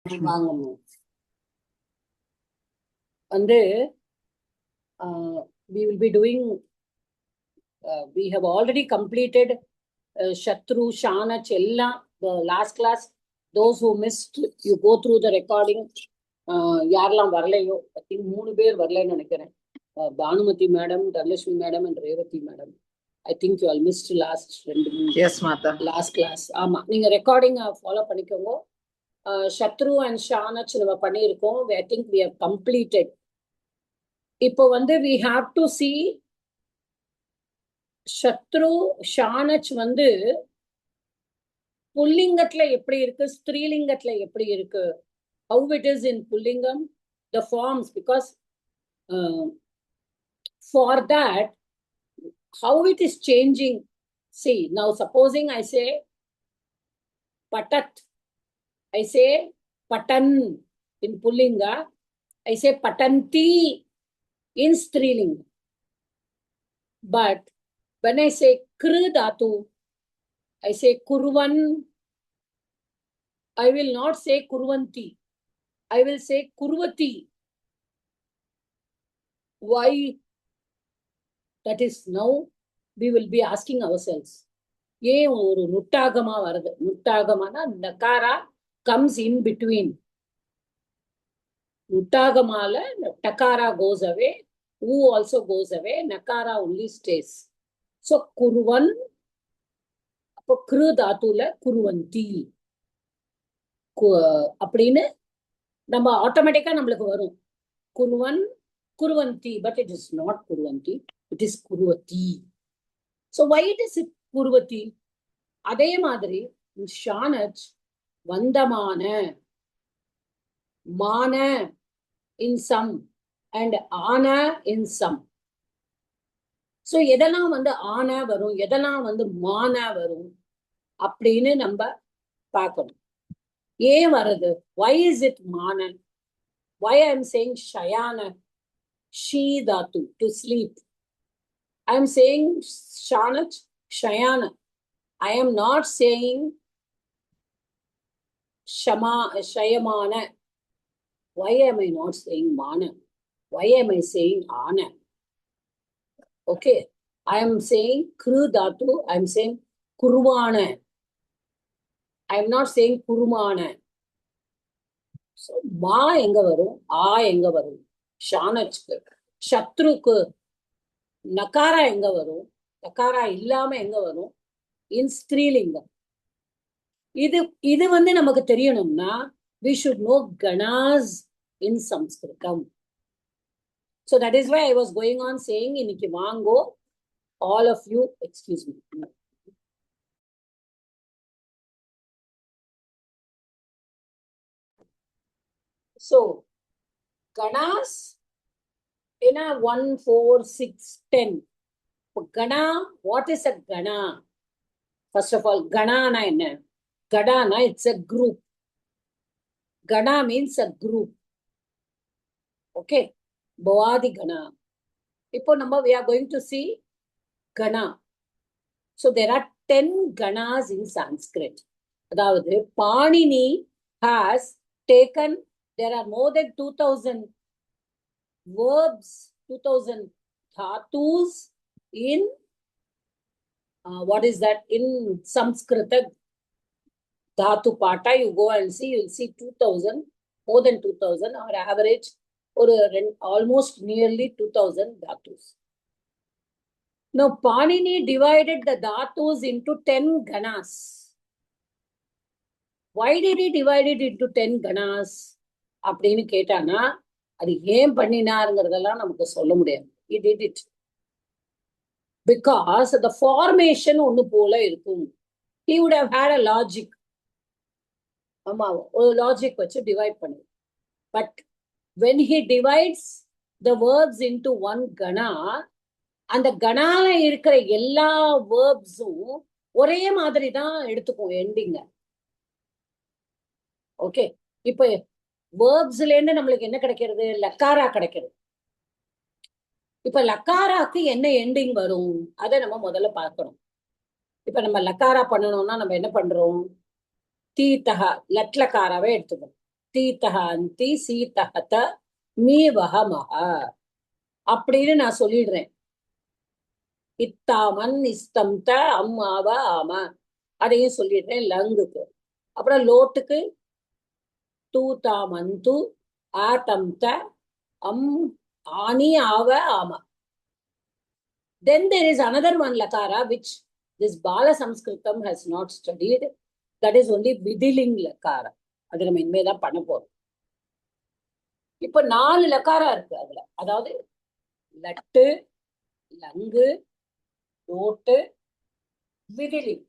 வாங்கணும் வந்து we will be doing we have already completed Shatru, Shana, Chella, the last class. Those who missed, you go through the recording. யாரெல்லாம் வரலையோ I think 3 பேர் வரலைன்னு நினைக்கிறேன். Bhanumathi madam, Dhanalakshmi madam and Revathi madam. I think you all missed last 2 last class. ஆமா, நீங்க recording follow பண்ணிக்கோங்க. சத்ரு and ஷானச் நம்ம பண்ணியிருக்கோம். I think we have completed. இப்போ வந்து வி ஹாவ் டு சி சத்ரு ஷானச் வந்து புல்லிங்கத்துல எப்படி இருக்கு, ஸ்திரீலிங்கத்துல எப்படி இருக்கு, how it is in pullingam, the forms, because for that how it is changing. See, now supposing I say patat, I say patan in pullinga, I say patanti in strilinga. But when I say kru dhatu, I say kurvan, I will not say kurvanti, I will say kurvati. Why? That is, now we will be asking ourselves. ஏன் ஒரு நுட்டாகமா வருது? நுட்டாகமானா Nagara comes in between. நுட்டாகமால டகாரா goes away, who also goes away, Nagara only stays. So kurvan, அப்போ கிரு தாத்துல குருவந்தி அப்படின்னு நம்ம ஆட்டோமேட்டிக்கா நம்மளுக்கு வரும். குருவன் kurvanti, but it is not kurvanti, it is kurvati. So why it is it kurvati? அதே மாதிரி ஷானச் வந்தமான, மான in some and ஆன in some. So எதெல்லாம் வந்து ஆன வரும், எதெல்லாம் வந்து மான வரும் அப்படின்னு நம்ம பார்க்கணும். ஏன் வருது? Why is it மான? Why I am saying shayana, she dhatu, to sleep. I am saying shanach, shayana. I am not saying shayamana. Why am I not saying mana? Why am I saying ana? Okay, I am saying kru dhatu, I am saying kurvana. I am not saying kurumana. So ma enga varum, a enga varum? ஷானச்க்கு. சத்ருக்கு Nagara எங்க வரும், நகாரா இல்லாம எங்க வரும்? இன் ஸ்திரீலிங்கம். இது வந்து நமக்கு தெரியணும்னா we should know ganas in Sanskritam. So that is why I was going on saying இன்னைக்கு வாங்கோ all of you, excuse me. So ganas in a 1, 4, 6, 10. Gana, what is a gana? First of all, gana na enna? Gana na, it's a group. Gana means a group. Okay, Bhavadi gana. Ipo number we are going to see gana. So there are 10 ganas in Sanskrit. Adavadhu Panini has taken, there are more than 2000 verbs, 2000 dhatus in what is that in Sanskrit dhatu pata. You go and see, you will see 2000, more than 2000, or average or almost nearly 2000 dhatus. Now Panini divided the dhatus into 10 ganas. Why did he divide it into 10 ganas? அப்படின்னு கேட்டானா அது ஏன் பண்ணினாருங்கிறதெல்லாம் நமக்கு சொல்ல முடியாது. He did it because the formation ஒண்ணு போல இருக்கும். He would have had a logic. ஆமா, ஒரு லாஜிக் வச்சு டிவைட் பண்ணு. But when he divides the verbs into one gana, அந்த கனால இருக்கிற எல்லா வேர்ப்ஸும் ஒரே மாதிரி தான் எடுத்துக்கும் எண்டிங்க. ஓகே, இப்ப வேர்ப்ஸ்ல இருந்து நம்மளுக்கு என்ன கிடைக்கிறது? லக்காரா கிடைக்கிறது. இப்ப லக்காராக்கு என்ன எண்டிங் வரும் அதை நம்ம முதல்ல பார்க்கணும். இப்ப நம்ம லக்காரா பண்ணணும்னா நம்ம என்ன பண்றோம்? தீத்தகா லட்லக்காராவே எடுத்துக்கணும். தீத்தஹ அந்தி சீதஹத மீவஹமஹ அப்படின்னு நான் சொல்லிடுறேன். இத்தாமன் இஸ்தம்த அம்மாவ ஆம அதையும் சொல்லிடுறேன் லங்குக்கு. அப்புறம் லோட்டுக்கு தூதாமந்து ஆதம்த அம் ஆனி ஆவ ஆம. Then there is another one lakara which this Bala Sanskritam has not studied. That is only Vidiling lakara. அது நம்ம இனிமேதான் பண்ண போறோம். இப்ப 4 லக்காரா இருக்கு அதுல. அதாவது லட்டு, லங்கு, லோட்டு, விதிலிங்.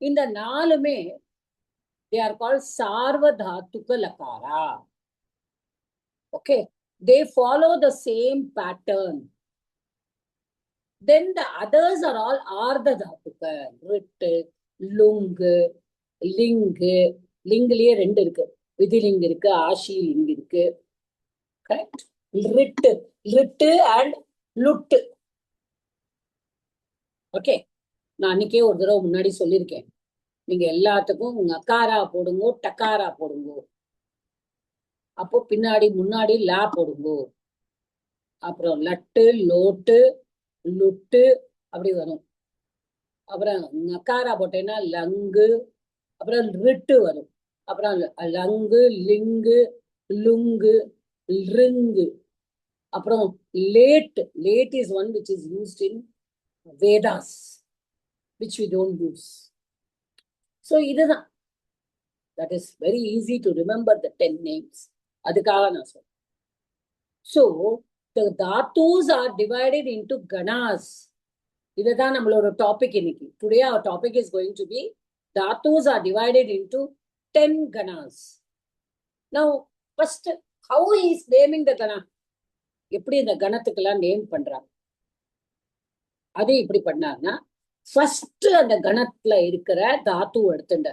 இந்த 4மே they are called Sarvadhatuka lakara. Okay, they follow the same pattern. Then the others are all Ardha Dhatuka. Rittu, Lungu, Lingu. லிங்குலயே 2 இருக்கு. விதிலிங் இருக்கு, ஆஷி லிங் இருக்கு. கரெக்ட்? ரிட்டு, ரிட்டு அண்ட் லுட்டு. ஓகே, நான் அன்னைக்கே ஒரு தடவை முன்னாடி சொல்லியிருக்கேன். நீங்க எல்லாத்துக்கும் உங்க அக்காரா போடுங்கோ, டக்காரா போடுங்கோ. அப்போ பின்னாடி முன்னாடி லா போடுங்கோ. அப்புறம் லட்டு, லோட்டு, லுட்டு அப்படி வரும். அப்புறம் நக்காரா போட்டேன்னா லங்கு, அப்புறம் ரிட்டு வரும். அப்புறம் லங்கு, லிங்கு, லுங்கு, ரிங்கு. அப்புறம் late. Late is one which is used in Vedas, which we don't use. So இதுதான். That is very easy to remember the 10 names. அதுக்காக நான் சொல்றேன். So the dhatus are divided into ganas. இதுதான் நம்மளோட topic இன்னைக்கு. Today our topic is going to be dhatus are divided into 10 ganas. Now first, how he is naming the gana? எப்படி இந்த கணத்துக்கெல்லாம் name பண்றாங்க? அது இப்படி பண்ணாங்கன்னா ஃபர்ஸ்ட் அந்த கணத்துல இருக்கிற தாத்து எடுத்துட்ட.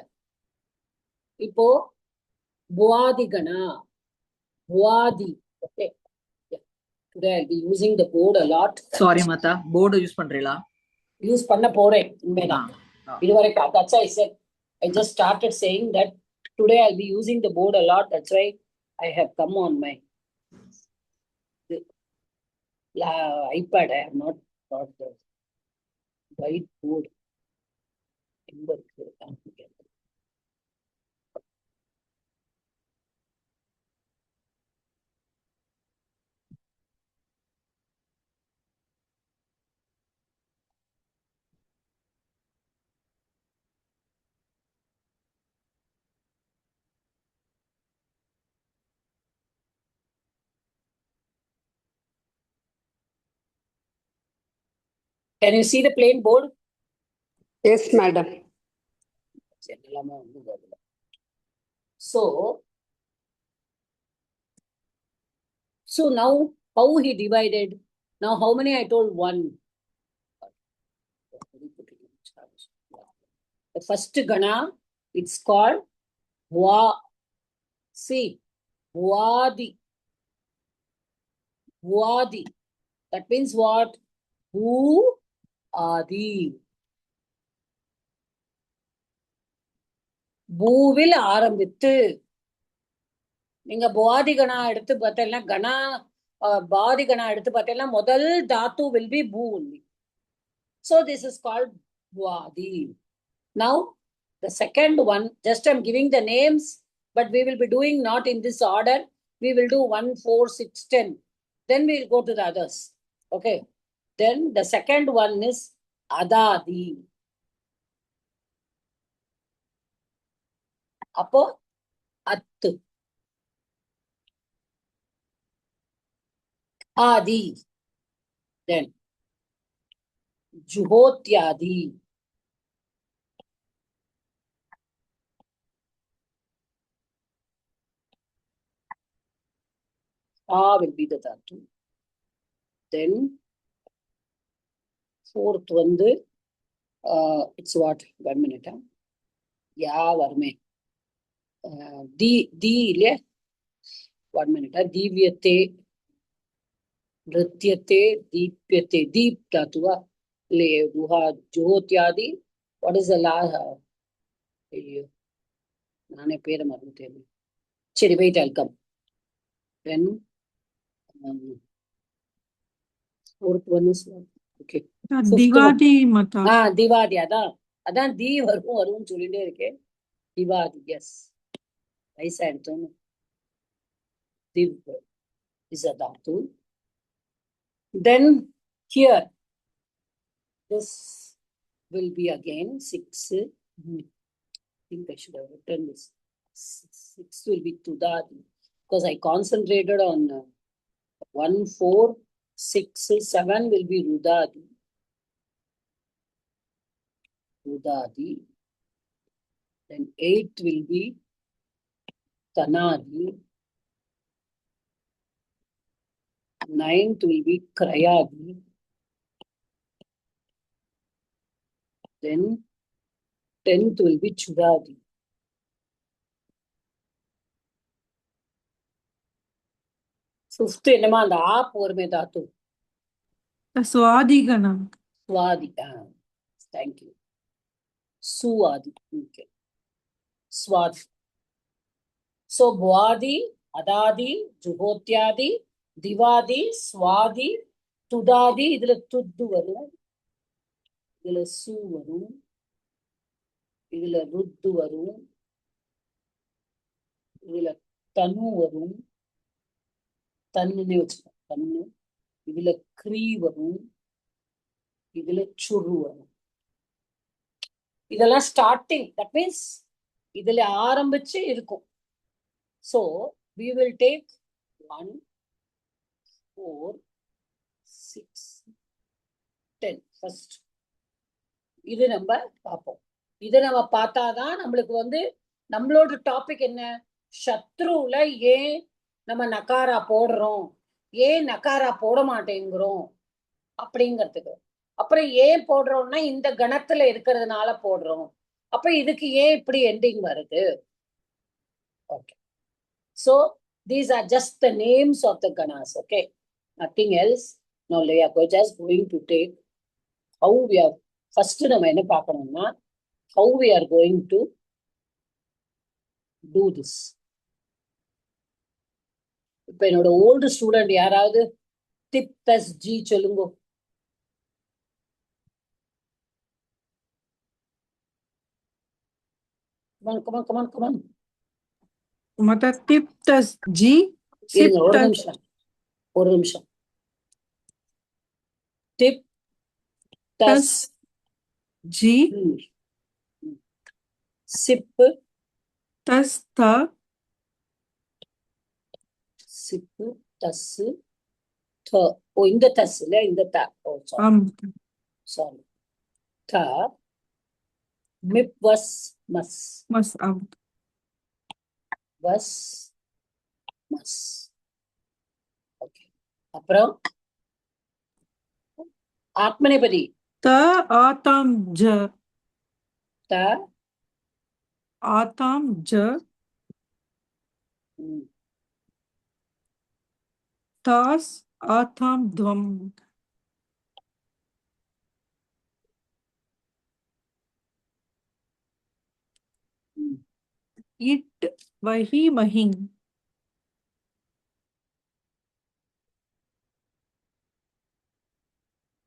இப்போ புவாதி கணா, புவாதி. Okay, today I'll be using the board a lot. Sorry Mata, board use பண்றீங்களா? யூஸ் பண்ண போறேன் இனிமேதான். இதுவரைக்கும் that's why I said, I just started saying that today I'll be using the board a lot. That's why I have come on my iPad. I have not got the whiteboard. Can you see the plain board? Yes, madam. So now how he divided? Now how many I told? 1. The first gana, it's called Bua. See, Buadi. Buadi. That means what? Bu Adi. பூவில் ஆரம்பித்து. நீங்க புவாதி கணா எடுத்து பார்த்தீங்கன்னா, கணா பாதி கணா எடுத்து பார்த்தீங்கன்னா முதல் தாத்து will be பூ only. So this is called புவாதி. Now the second one, just I'm giving the names, but we will be doing not in this order. We will do 1, 4, 6, 10. Then we will go to the others. Okay. Then the second one is Adadi. அப்போ அத்து. ஆதி. Then Juhotyadi. Will be the dhatu. Then fourth வந்து it's what? 1 minute. யா வருமே. தி இல்லையா? 1 minute. தீவியத்தே, நிருத்தியத்தே, தீப்யத்தே. Deep தாத்துவா இல்லையே? ஜுஹோத்யாதி. What is the last? ஐயோ, நானே பேரை மறந்துட்டேன். சரி, wait, I'll come. Then, fourth one is what? Okay. Fifth one. திவாதி மதா. திவாதி. அதான் தி வரும்னு சொல்லிட்டே இருக்கேன். திவாதி, எஸ். வயசா எடுத்தோம். Div is a dhatu. Then here, this will be again 6. I think I should have written this. 6 will be Tudadi because I concentrated on 1, 4, 6, 7 will be Rudadi. Rudadi. Then 8 will be Tanadi. 9th will be Krayadi. Then 10th will be Chudadi. Fifth என்னமா அந்த ஆ போர்மே தாத்து. சுவாதிகணம். Swadi. Thank you. Suadi. Okay. Swadi. So Bwadi, Adadi, Juhotyadi, Divadi, Swadi, Tudadi, இதுல துத்து வரும், இதுல சு வரும், இதுல ருத்து வரும், இதுல தனு வரும், தன்னுன்னு வச்சுக்கோ, தன்னு, இதுல க்ரீ வரும், இதுல சுரு வரும். இதெல்லாம் ஸ்டார்டிங், தட் மீன்ஸ் இதுல ஆரம்பிச்சு இருக்கும். So we will take 1, 4, 6, 10 first. இது நம்ம பார்ப்போம். இதை நம்ம பார்த்தாதான் நம்மளுக்கு வந்து நம்மளோட டாபிக் என்ன, சத்ருல ஏன் நம்ம நகாரா போடுறோம், ஏன் நகாரா போட மாட்டேங்கிறோம் அப்படிங்கிறதுக்கு. அப்புறம் ஏன் போடுறோம்னா இந்த கணத்துல இருக்கிறதுனால போடுறோம். அப்ப இதுக்கு ஏன் இப்படி எண்டிங் வருது. Okay. So these are just the names of the ganas, okay? Nothing else. Now we are just going to take how we are, first நம்ம என்ன பார்க்கணும்னா how we are going to do this. இப்ப என்னோட old student யாராவது டிப் plus ஜி சொல்லுங்க. Come on. மதா டிப் தஸ் ஜி. இருங்க, ஒரு நிமிஷம். டிப் தஸ் ஜி. சிப்பு தஸ் த. சிப்பு தஸ் த. ஓ, இந்த தஸ் இல்ல, இந்த த. ஓ சாரி. த. மிப் வஸ் மஸ். மஸ் அவுட். வஸ் மஸ். ஓகே. அப்புறம் ஆத்மநேபதி. த ஆதாம் ஜ. த ஆதாம் ஜ. தாஸ் ஆதாம் துவம். இட் வஹி மஹிங்.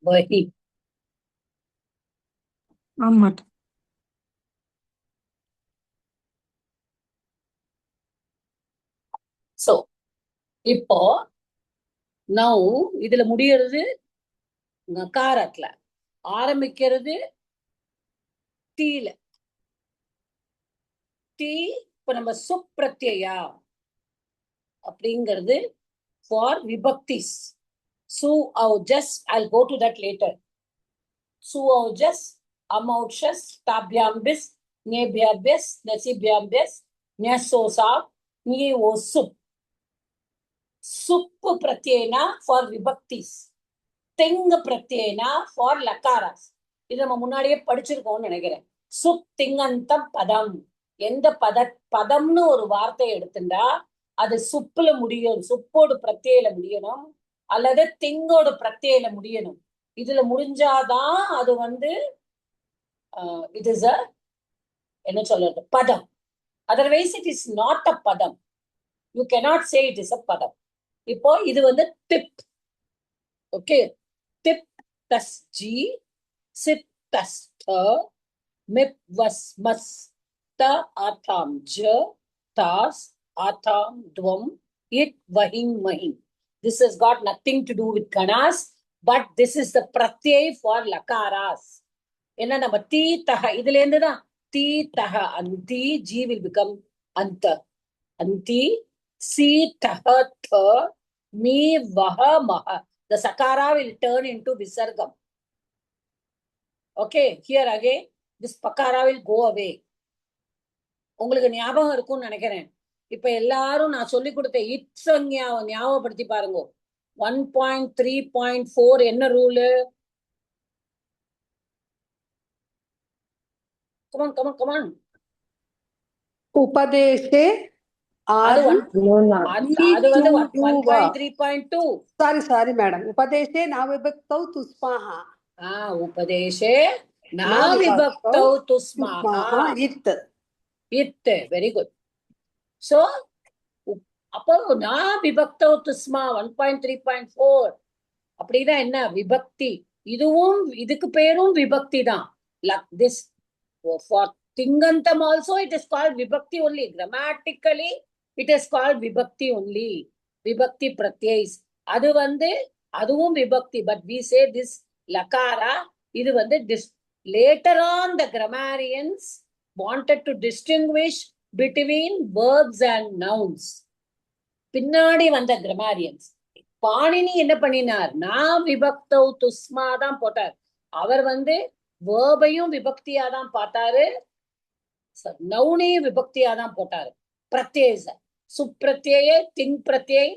வஹி. ஆமா. சோ இப்போ நௌ இதுல முடியறது நகாரத்துல, ஆரம்பிக்கிறது தீல. தீ இப்ப நம்ம சுப்ரத்யா அப்படிங்கிறது ஃபார் விபக்திஸ். சு ஔஜஸ், I'll go to that later. சு ஔஜஸ், அமௌஷஸ், தாப்யாம்பிஸ், நேபியாபியஸ், நசிபியாபியஸ், ஞசோசா, நீ ஓ சுப். சுப்பு பிரத்யேனா ஃபார் விபக்திஸ், திங்க பிரத்யேனா ஃபார் லகாராஸ். இது நம்ம முன்னாடியே படிச்சிருக்கோம்னு நினைக்கிறேன். சுப் திங்கந்தம் பதம். எந்த பதம்னு ஒரு வார்த்தை எடுத்துட்டா அது சுப்புல முடியும், சுப்போடு பிரத்யேல முடியணும், அல்லது திங்கோடு பிரத்யேல முடியணும். இதுல முடிஞ்சாதான் அது வந்து இட் இஸ் அ என்ன சொல்றது, பதம். Otherwise it is not a பதம். You cannot say it is a padam. இப்போ இது வந்து tip. Okay. Tip tas G, sit tas tha, mip was mas, ta atham j, tas atham dvam, it vahing mahing. This has got nothing to do with ganas, but this is the pratyay for lakaras. என்ன நம்ம தீ தக இதுல இருந்துதான் தீ தக அந்தி G will become அந்த அந்தி சி தக த me வஹ மஹ. The sakara will turn into visargam. Okay, here again, this pakara will go away. உங்களுக்கு ஞாபகம் இருக்கும்னு நினைக்கிறேன். இப்ப எல்லாரும் நான் சொல்லி கொடுத்த இட்சங்யாவை ஞாபகப்படுத்தி பாருங்க. 1.3.4 என்ன ரூலு? Come on. உபதேசே அது ஆதி அது வந்து 1.3.2. Sorry madam. உபதேசே நாவிபக்தௌ துஸ்மாஹா. உபதேசே நாவிபக்தௌ துஸ்மாஹா இத். Very good. சோ அப்போ நாவிபக்தௌ துஸ்மா 1.3.4 அப்படின்னா என்ன? விபக்தி. இதுவும் இதுக்கு பேரும் விபக்தி தான். This for Tingantam also it is called vibhakti only. Grammatically it is called vibhakti only. Vibhakti pratyais. அது வந்து அதுவும் vibhakti, but we say this lakara இது வந்து later on the grammarians wanted to distinguish between verbs and nouns. பின்னாடி வந்த grammarians Panini என்ன பண்ணினார்? நான் விபக்தௌ துஸ்மா தான் போட்டார். அவர் வந்து வேர்பையும் விபக்தியா தான் பார்த்தாரு, நவுனையும் விபக்தியா தான் போட்டாரு. பிரத்யேச சுப்பிரத்யய திங் பிரத்யை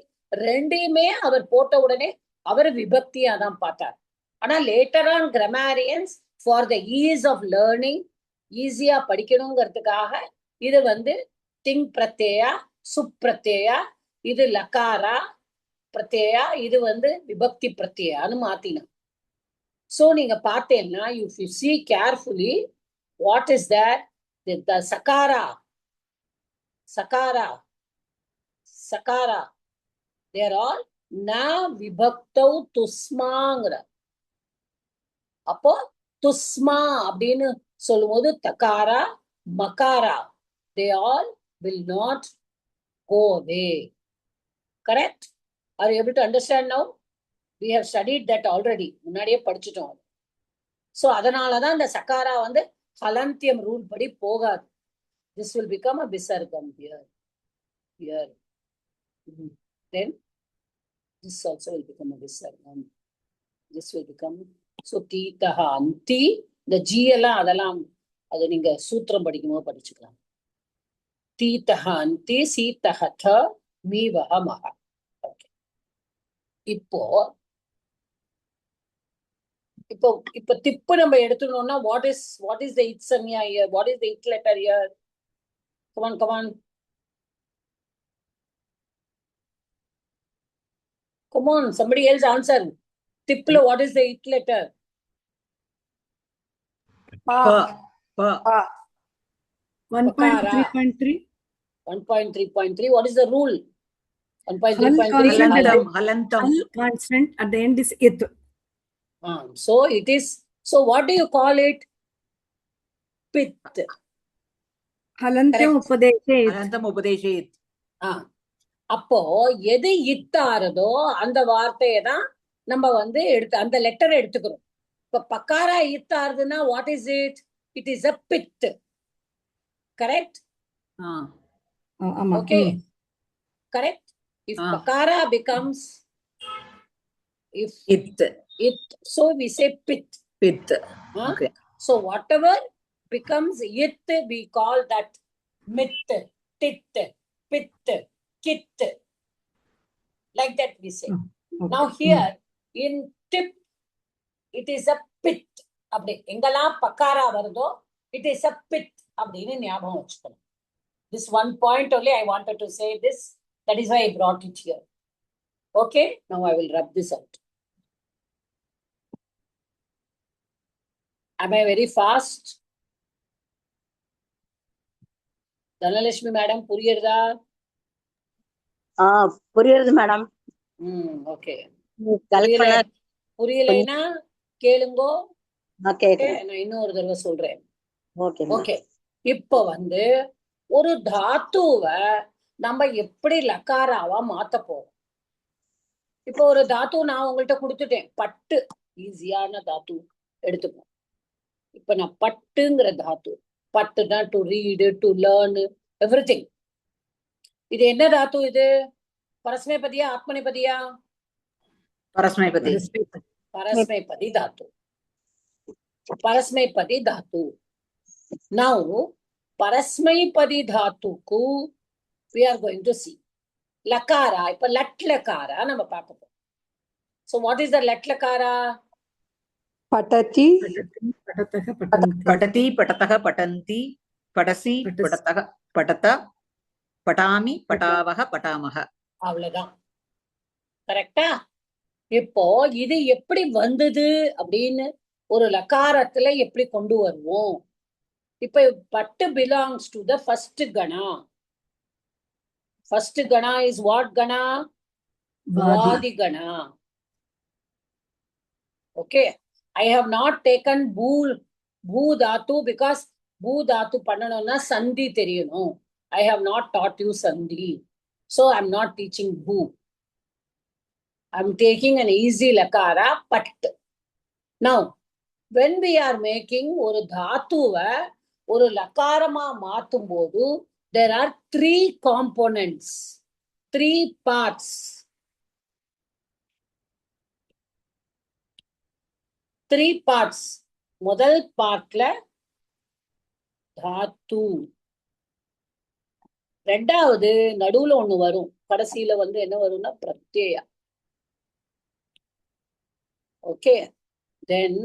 ரெண்டையுமே அவர் போட்ட உடனே அவர் விபக்தியா தான் பார்த்தார். ஆனா later on grammarians for the ease of learning, ஈஸியா படிக்கணுங்கிறதுக்காக இது வந்து திங் பிரத்யா சுப்பிரத்யா, இது லகாரா பிரத்யா, இது வந்து விபக்தி பிரத்யான்னு மாத்தினார். So நீங்க பார்த்தேன்னா, if you see carefully, what is that? The sakara, they are all na vibhaktau tusmaங்கிற. அப்போ துஸ்மா அப்படின்னு சொல்லும்போது தகாரா மகாரா they all will not go away. Correct? Are you able to understand now? We have studied that already. முன்னாடியே படிச்சுட்டோம். So அதனாலதான் இந்த சகாரா வந்து ஹலந்தியம் rule படி போகாது. This will become a visargam here. Then this also will become a visargam. This will become so தீதஹ அந்தி. இந்த G எல்லாம் அதெல்லாம் அது நீங்க சூத்திரம் படிக்கும்போது படிச்சுக்கலாம். தீதஹ அந்தி சீதஹ த மீவஹ மஹ. ஓகே. இப்போ திப்பு நம்ம எடுத்துனோம்னா what is the it sanya here? What is the it letter here? Come on. Come on, somebody else answer. Tippula, what is the it letter? பா. 1.3.3. 1.3.3. What is the rule? 1.3.3. Halantam. Consonant at the end is it. So it is. So what do you call it? Pit. Halantam upadeshet. Halantam upadeshet. அப்போ எது இத்தாரதோ அந்த வார்த்தையை தான் நம்ம வந்து எடுத்து அந்த லெட்டரை எடுத்துக்கிறோம். இப்ப பக்காரா இத்தாருதுன்னா what is it? It is a bit. Correct? Okay, correct. If pakara becomes it, so we say pit. Okay. So whatever becomes it, we call that mit, tit, pit, kit. Like that we say. Okay. Now here in tip, it is a pit. அப்படி எங்கெல்லாம் பக்காரா வருதோ it is a pit அப்படின்னு ஞாபகம் வச்சுக்கணும். This one point only I wanted to say this. That is why I brought it here. Okay, now I will rub this out. Am I very fast? Dhanalakshmi madam, puriyarda? புரியுது madam. Okay. Collect பண்ண புரியலைன்னா கேளுங்கோ. கேக்குறேன். நான் இன்னொரு தடவை சொல்றேன். Okay okay. இப்போ ஒரு தாத்துவை நம்ம எப்படி லக்காராவா மாத்த போறோம்? இப்போ ஒரு தாத்து நான் உங்கள்கிட்ட கொடுத்துட்டேன், பட்டு. ஈஸியான தாத்து எடுத்துப்போம். இப்ப நான் பட்டுங்கிற தாத்து, பட்டுனா to read, to learn, everything. இது என்ன தாத்து? இது பரஸ்மைபதியா ஆத்மநேபதியா? பரஸ்மைபதி. பரஸ்மைபதி தாத்து. பரஸ்மைபதி தாத்து. Now பரஸ்மைபதி தாத்துக்கு we are going to see Lakra. இப்ப லட் லக்காரா நம்ம பார்க்க போறோம். So what is the lat lakara? पठति पठतः पठन्ति पठति पठतः पठन्ति पठसि पठतः पठत पठामि पठावः पठामः. அவ்வளவுதான். கரெக்டா? இப்போ இது எப்படி வந்தது அப்படின்னு ஒரு லக்காரத்துல எப்படி கொண்டு வருவோம்? இப்ப பட்டு பிலாங்ஸ் டு த ஃபர்ஸ்ட் கணா. ஃபர்ஸ்ட் கணா இஸ் வாட் கணா? வாதி கணா. Okay, I have not taken bhu dhatu because bhu dhatu பண்ணனும்னா சந்தி தெரியணும். I have not taught you sandhi, so I'm not teaching bhu. I'm taking an easy lakara pat. Now when we are making ஒரு தாத்துவை ஒரு லக்காரமா மாத்தும் போது there are 3 components, 3 parts. 3 parts. முதல் பார்ட்ல தாத்து, ரெண்டாவது நடுவுல ஒண்ணு வரும், கடைசியில என்ன வரும்னா பிரத்யயா. ஓகே, தென்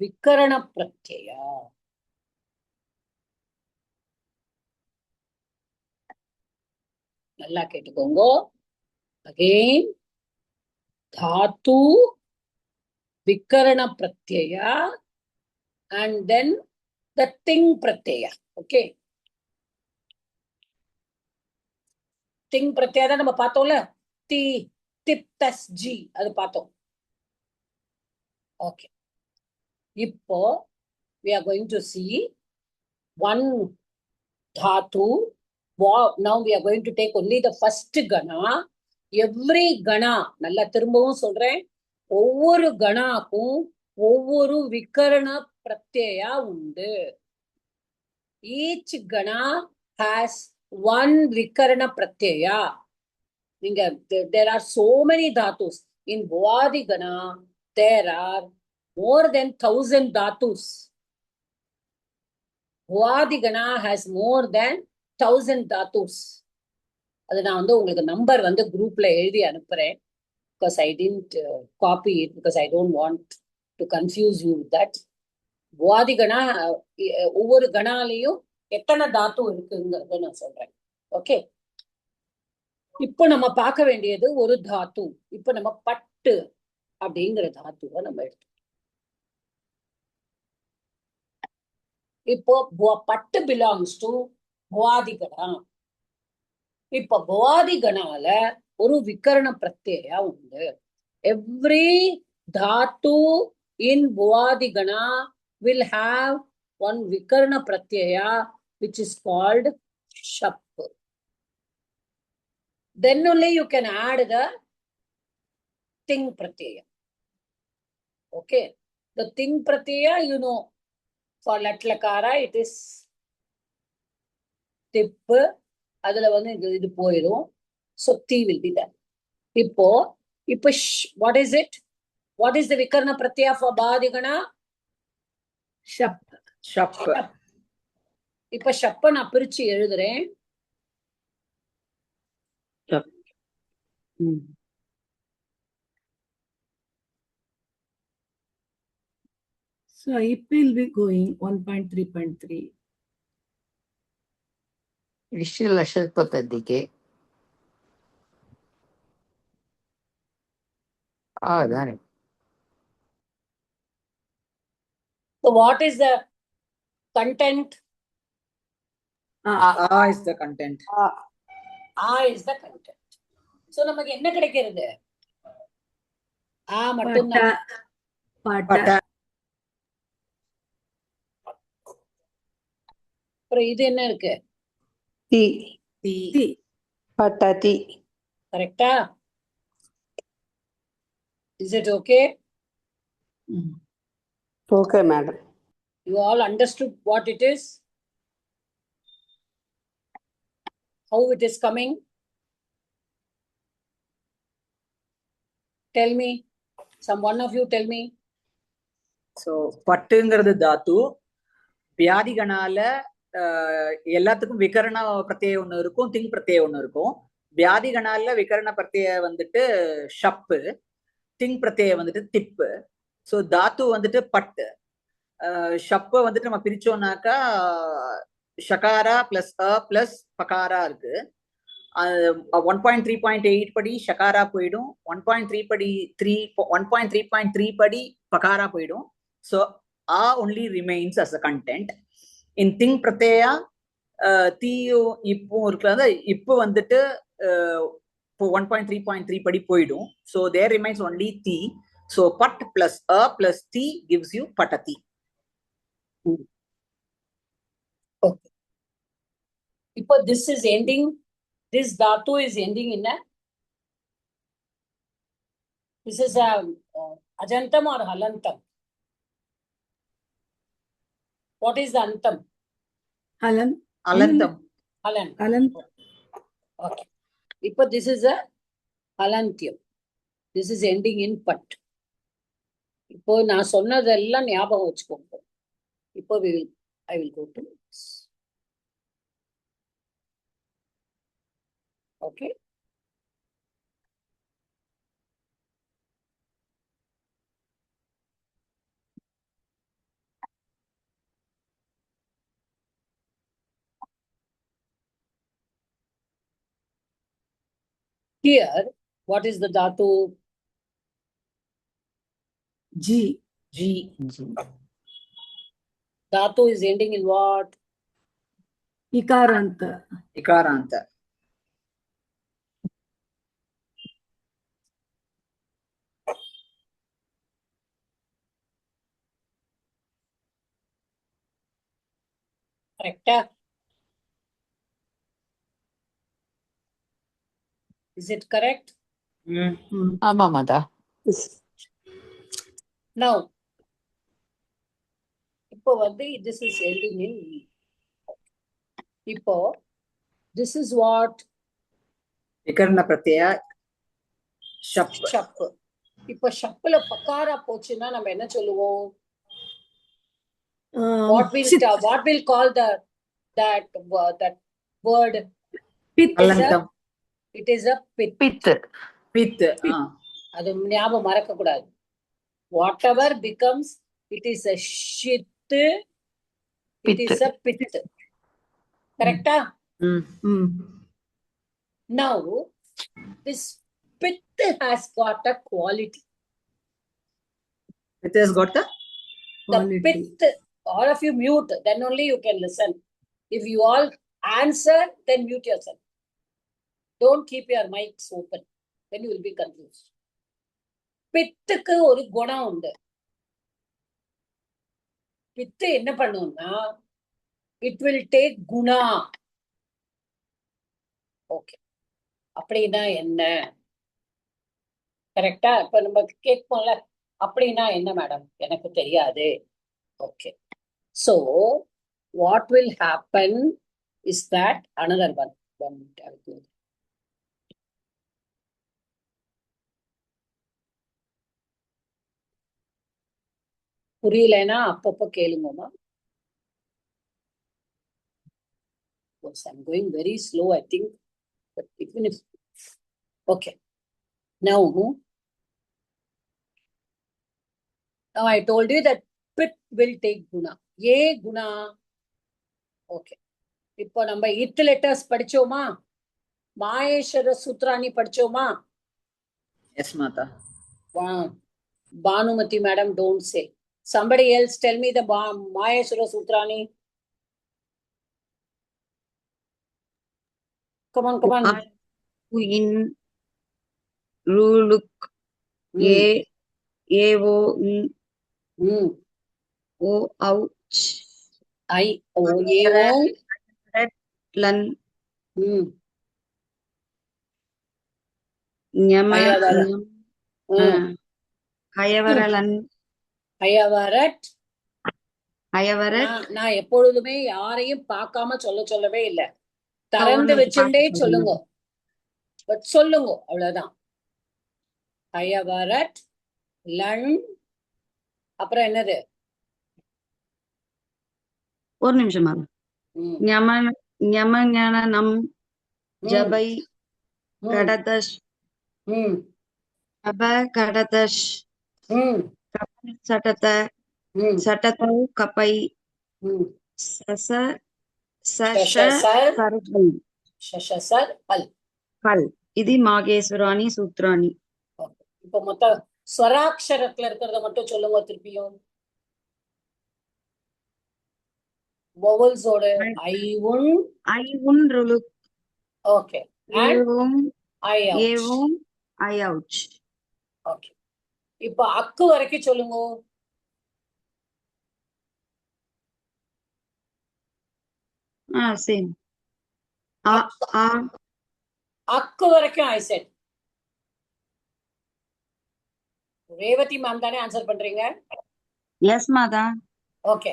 விக்கரண பிரத்யயா. நல்லா கேட்டுக்கோங்க. Again Tattva, விக்கரண பிரத்யயா, and then the thing pratyaya. Okay, thing pratyaya தான் நம்ம பார்த்தோம்ல, தி திப்தஸ் ஜி, அது பார்த்தோம். ஓகே, இப்போ we are going to see one dhatu. Now we are going to take only the first gana. Every gana, நல்லா திரும்பவும் சொல்றேன், ஒவ்வொரு கணாக்கும் ஒவ்வொரு விக்கரண பிரத்யயா உண்டு. Each gana has one vikarana pratyaya. There are so many dhatus. In Bhuadi gana, there are more than 1000 dhatus. Bhuadi gana has more than 1000 dhatus. அது நான் உங்களுக்கு number குரூப்ல எழுதி அனுப்புறேன். Because I didn't copy it because I don't want to confuse you with that. Bhuadi gana, ஒவ்வொரு கணாலையும் எத்தனை தாத்து இருக்குங்கிறத நான் சொல்றேன். ஓகே, இப்போ நம்ம பார்க்க வேண்டியது ஒரு தாத்து. இப்போ நம்ம பட்டு அப்படிங்கிற தாத்துவை நம்ம எடுத்தோம். இப்போ பட்டு பிலாங்ஸ் டு புவாதி கணா. இப்போ புவாதி கணால ஒரு விக்கரண பிரத்யயா உண்டு. Every Tattva in புவாதி கணா will have one vikarna pratyaya which is called shap. Then only you can add the ting pratyaya. Okay, the ting pratyaya, you know, for lat lakara it is tip, adula இது போயிடும். So ti will be there. இப்போ what is it? What is the vikarna pratyaya for badigana? shap. Shap. இப்ப ஷப்ப நான் பிரிச்சு எழுதுறேன். So IP will be going 1.3.3. ವಿಶ್ವ ಶಿಲ್ಪದಿಗೆ ಅದಾನೆ. So what is the content? is the content. Ah is the content. So நமக்கு என்ன கிடைக்கிறது? ஆ Pata. மட்டும்தான். Pata. பட அப்புறம் இது என்ன இருக்கு? தி தி Ti. பட்டதி. கரெக்டா? Is it okay? Okay madam. You all understood what it is? How it is coming? Tell me. Some one of you tell me. So பட்டுங்கிறது தாத்து. வியாதிகனால எல்லாத்துக்கும் விகரண பிரத்யயம் ஒண்ணு இருக்கும், திங் பிரத்யயம் ஒண்ணு இருக்கும். வியாதிகனால விகரண பிரத்யயம் வந்துட்டு ஷப்பு, திங் பிரத்யயம் வந்துட்டு திப்பு. சோ தாத்து வந்துட்டு பட்டு. ஷப்ப வந்துட்டு நம்ம பிரிச்சோம்னாக்கா ஷகாரா பிளஸ் அ பிளஸ் பகாரா இருக்கு. 1.3.8 படி ஷகாரா போயிடும், 1.3.3 படி பகாரா போயிடும். So a only remains as a content. In thing pratyaya தீயும் இப்போ இருக்கிறது. இப்போ வந்துட்டு 1.3.3 படி போயிடும். So there remains only the. So pat plus a plus the gives you patati. Okay. இப்போ this is ending. This dhatu is ending in a. This is a ajantam or halantam. What is the antam? Halan. அலந்தம். Halan. Halan. Okay. இப்போ this is a halantyam. This is ending in pat. இப்போ நான் சொன்னதெல்லாம் ஞாபகம் வச்சுக்கோங்க. இப்போ I will go to this. Okay. Here, what is the dhatu? G. G. Dhatu is ending in what? Ikaranta. Ikaranta. Correct? Is it correct? ஆமா மாதா. Now, இப்போ வந்து this is ending in E. இப்போ this is what? விகரண பிரத்யய ஷப். ஷப். இப்போ ஷப்ல பகாரா போச்சுன்னா நம்ம என்ன சொல்லுவோம்? What will call that word? Pit. அலந்தம். It is a pit. பித்து. பித். அது ஞாபகம் மறக்க கூடாது. Whatever becomes, it is a shit, it is a pit. Correcta? Now, this pit has got a quality. It has got the The pit, all of you mute, then only you can listen. If you all answer, then mute yourself. Don't keep your mics open, then you will be confused. பித்துக்கு ஒரு குணம் உண்டு. பித்து என்ன பண்ணும்னா, it will take Guna. Okay, அப்படின்னா என்ன? கரெக்டா? இப்ப நம்ம கேட்போம்ல, அப்படின்னா என்ன மேடம், எனக்கு தெரியாது. Okay, so what will happen is that another one minute, I will go. புரியலைன்னா அப்பப்போ கேளுங்கம்மா. I'm going very slow, I think. But even if okay, now I told you that pit will take guna. Ye guna. Okay. இப்போ நம்ம 8 letters படிச்சோமா? மாயேஸ்வர சூத்ராணி படிச்சோமா? Yes, Mata. Bhanumati madam, don't say. Somebody else tell me the Maheshwara Sutrani. Come on, come on. in ruluk Mm. o Mm. o ouch I, oh, ஏவோம். lan Mm. nyama ஐயவர. Mm. hayavaralan ஐயவரட். hayavarat நான் எப்பொழுதுமே யாரையும் பார்க்காம சொல்லவே இல்லை. திறந்து வச்சுட்டே சொல்லுங்க. But சொல்லுங்க, அவ்வளவுதான். ஐயவரட் லன். அப்புறம் என்னது? ஒரு நிமிஷமா ம். ஞமஞனம் ஜபை ம். கடதஷ் ம். அப கடதஷ் ம். சட்டத ம். சட்டதௌ கபை ம். சச శశసర్. சர்வை శశసర్ பல். கல் இது மாகேஸ்வராணி சூத்ராணி. இப்ப மொத்த ஸ்வராட்சரத்துல இருக்கிறத மட்டும் சொல்லுங்க திருப்பியும். வவல்ஸோட ஐ உன். ஐ உன் ருலுக் ஓகே. அண்ட் ஏவும் ஐ அவுட். ஏவும் ஐ அவுச். ஓகே. இப்ப அக்கு வரைக்கும் சொல்லுங்க. சேம் ஆ ஆ அக்கு வரைக்கும் ஐ செட். ரேவதி மேம் தானே ஆன்சர் பண்றீங்க? எஸ் மாதா. ஓகே.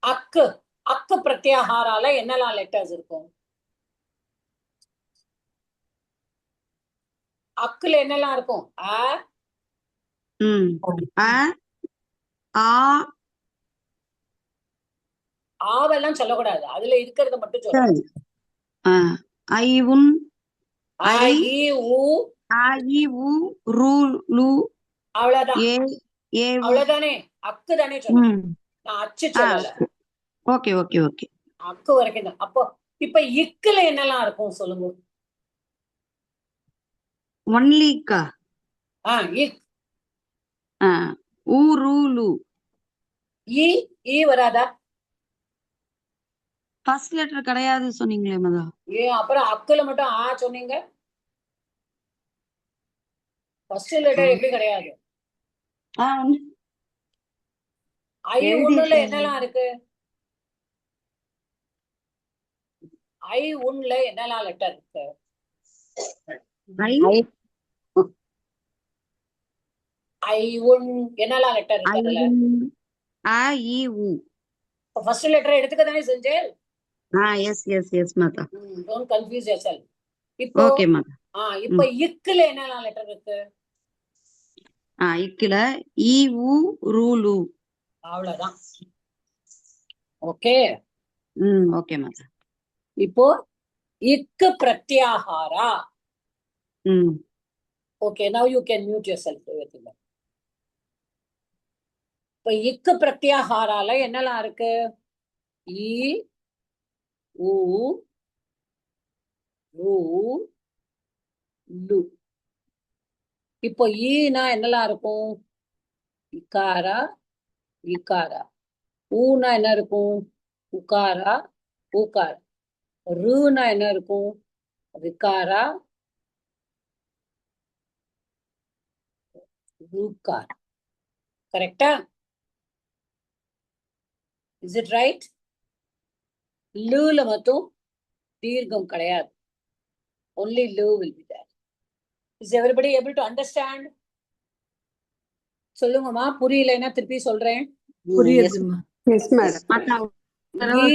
அக்கு அக்கு பிரத்யாகாரால என்னெல்லாம் லெட்டர்ஸ் இருக்கும்? அக்குல என்னெல்லாம் இருக்கும்? அ, அ ஆ ஆவெல்லாம் சொல்லக்கூடாது. அதுல இருக்கிறத மட்டும் சொல்லணும். ஐ உன் ஐ இ உ. ஆ இ உ ரு லு அவ்வளவுதான். ஏ ஏ அவ்வளவுதானே. அக்கு தானே சொல்லணும். நான் அச்சு சொல்லல. Okay okay okay. அக்கு வரைக்கும் தான். அப்போ இப்ப இக்குல என்னெல்லாம் இருக்கும் சொல்லுங்க. ஒன்லிக்கா இக். ஊ ரு லு ஈ வராதா? ஃபர்ஸ்ட் லெட்டர் கிடையாது சொன்னீங்களே மதா. அப்புறம் அக்குல மட்டும் ஆ சொன்னீங்க. ஃபர்ஸ்ட் லெட்டர் எப்படி கிடையாது? ஐ ஒண்ணுல என்னெல்லாம் இருக்கு? ஐ ஒண்ணுல என்னெல்லாம் லெட்டர் இருக்கு? ஐ ஒன் என்னெல்லாம் லெட்டர் இருக்கு அதுல? ஆ இ உ. ஃபர்ஸ்ட் லெட்டர் எடுத்துக்க தானே செஞ்சேன். S S S Mata. Don't confuse yourself. இப்போ ஓகே மாதா. இப்போ இக்குல என்னெல்லாம் லெட்டர் இருக்கு? இக்குல இ உ ரு லு. அவ்வளவுதான். ஓகே. ஓகே மாதா. இப்போ இக்கு pratyahara. Okay, now you can mute yourself. இப்போ இக்கு பிரத்யாகாரால என்னெல்லாம் இருக்கு? இ உ ரு லு. இப்போ ஈனா என்னெல்லாம் இருக்கும்? இக்காரா இக்காரா. ஊனா என்ன இருக்கும்? உக்காரா ஊக்காரா. ருனா என்ன இருக்கும்? ரிக்காரா ரூக்காரா. கரெக்டா? Is it right? லூல மட்டும் தீர்க்கம் கிடையாது. only lu will be there. Is everybody able to understand? சொல்லுங்கம்மா. புரியலைன்னா திருப்பி சொல்றேன். புரியுதுமா. Yes madam.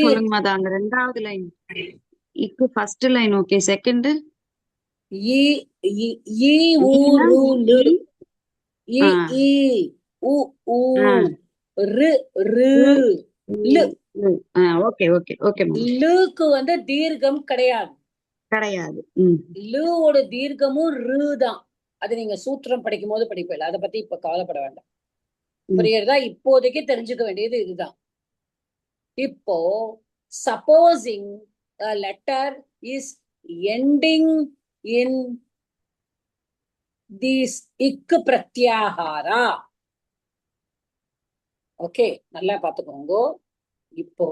சொல்லுங்க மாதா. அந்த ரெண்டாவது லைன் இக்கு ஃபர்ஸ்ட் லைன் ஓகே. செகண்ட் ஈ ஈ ஊ ரு லு. ஈ ஈ உ ஊ ரு ரு லு. Okay okay okay. லுக்கு வந்து தீர்க்கம் கிடையாது. கிடையாது. லுவோட தீர்க்கமும் ரு தான். அது நீங்க சூத்திரம் படிக்கும் போது படிப்பீங்க. அதை பத்தி இப்ப கவலைப்பட வேண்டாம். புரியுறதா? இப்போதைக்கு தெரிஞ்சுக்க வேண்டியது இதுதான். இப்போ supposing a letter is ending in this ik pratyahara. Okay, நல்லா பாத்துக்கோங்க. இப்போ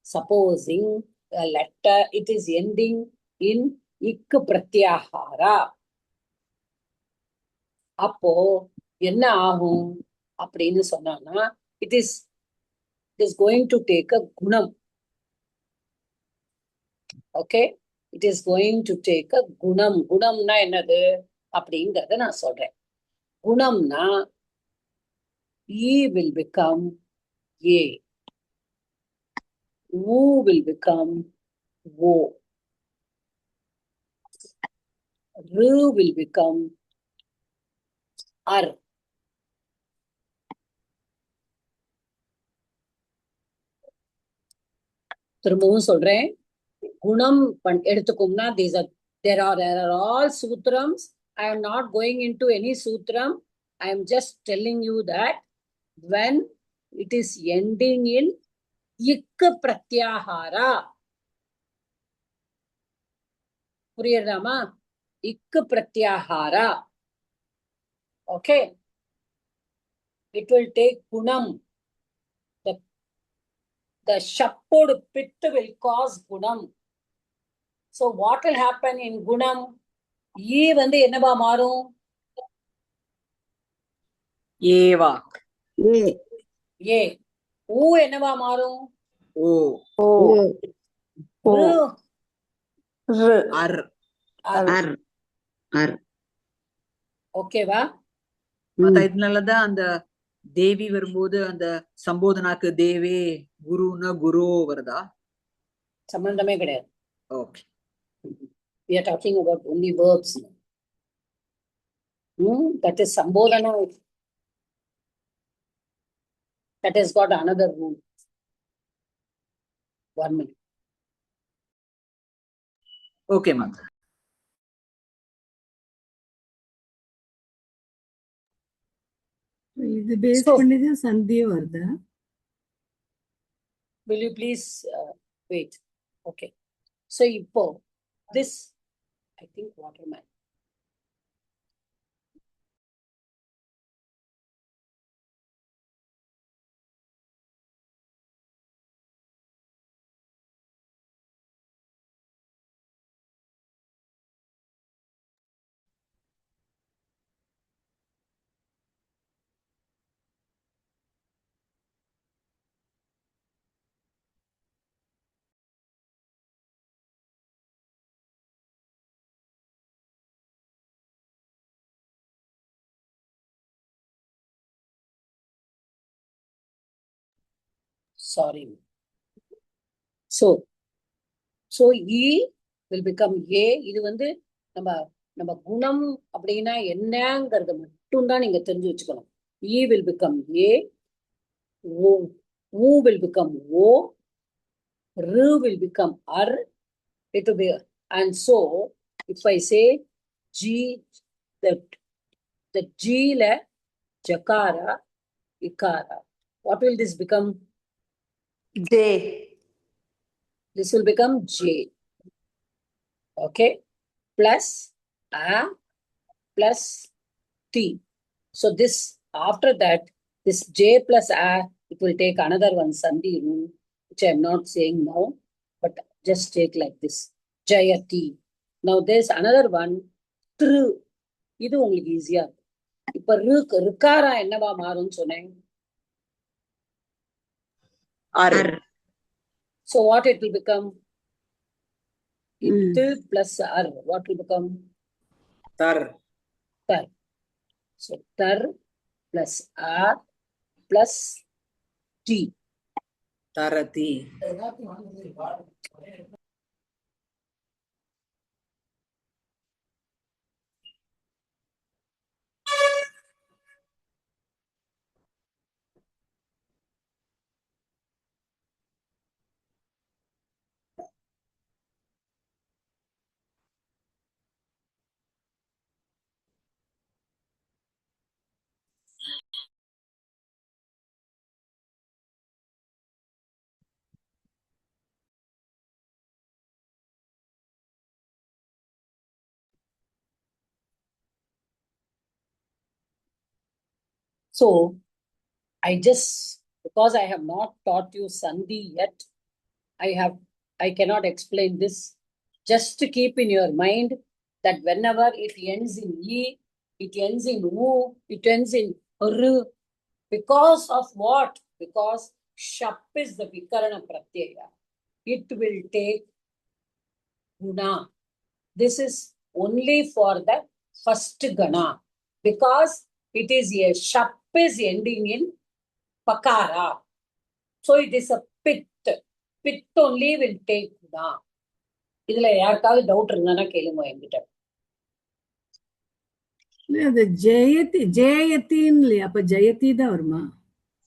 supposing a letter it is ending in இக்கு பிரத்யாகாரா. அப்போ என்ன ஆகும் அப்படின்னு சொன்னான்னா, it is going to take a குணம். Okay, it is going to take a குணம். குணம்னா என்னது அப்படிங்கறத நான் சொல்றேன். குணம்னா E will become A, U will become O, R will become R. திரும்பவும் சொல்றேன், குணம் எடுத்துக்கோம்னா there are all sutrams. I am not going into any sutram. I am just telling you that when it is ending in ik pratyahara, புரியுதாமா? ik pratyahara, okay, it will take gunam. The shappod pit will cause gunam. So what will happen in gunam? E வந்து என்னவா மாறும்? ஏவா. A. U என்னவா மாறும்? ஓ. ஓ ஓ R. அர். அர் அர். ஓகேவா? இதனாலதான் அந்த தேவி வரும்போது அந்த சம்போதனாக்கு தேவே குருன்னா குரு வருதா? சம்பந்தமே கிடையாது. Okay. We are talking about only verbs. That is sambodhana. That has got another rule. 1 minute. Okay ma'am. இது பேஸ் So- பண்ணி தான் சந்தியே வருதா? Will you please wait? Okay. So இப்போ this, I think waterman. Sorry. So E will become A. இது வந்து நம்ம குணம் அப்படின்னா என்னங்கிறத மட்டும்தான் நீங்க தெரிஞ்சு வச்சுக்கணும். E will become A, O, U will become O, R will become R. It will be, and so if I say G, the G la Jakara, Ikara, what will this become? J. This will become J. Okay, plus A plus T. So this, after that, this J plus A, it will take another one Sandhi rule, which I am not saying now, but just take like this, Jayati. Now there's another one, Tru. இது உங்களுக்கு ஈஸியா இருக்கும். இப்ப ருக்காரா என்னவா மாறும்னு சொன்னேன்? அர். So what it will become? It plus R, what will become? Dhar. Tar. So tar plus R plus T. தரதி. So I just, because I have not taught you Sandhi yet, I cannot explain this. just to keep in your mind that whenever it ends in E, it ends in U, it ends in R, because of what? Because shap is the vikarana pratyaya. It will take guna. This is only for the first gana, because it is a shap is ending in pakara. So it is a pit. Pit only will take guna. இதுல யாருக்காவது doubt இருந்தானா கேளுங்க என்கிட்ட. அது ஜெயதி ஜெயத்தின்னு இல்லையா? அப்ப ஜெயதி தான் வருமா?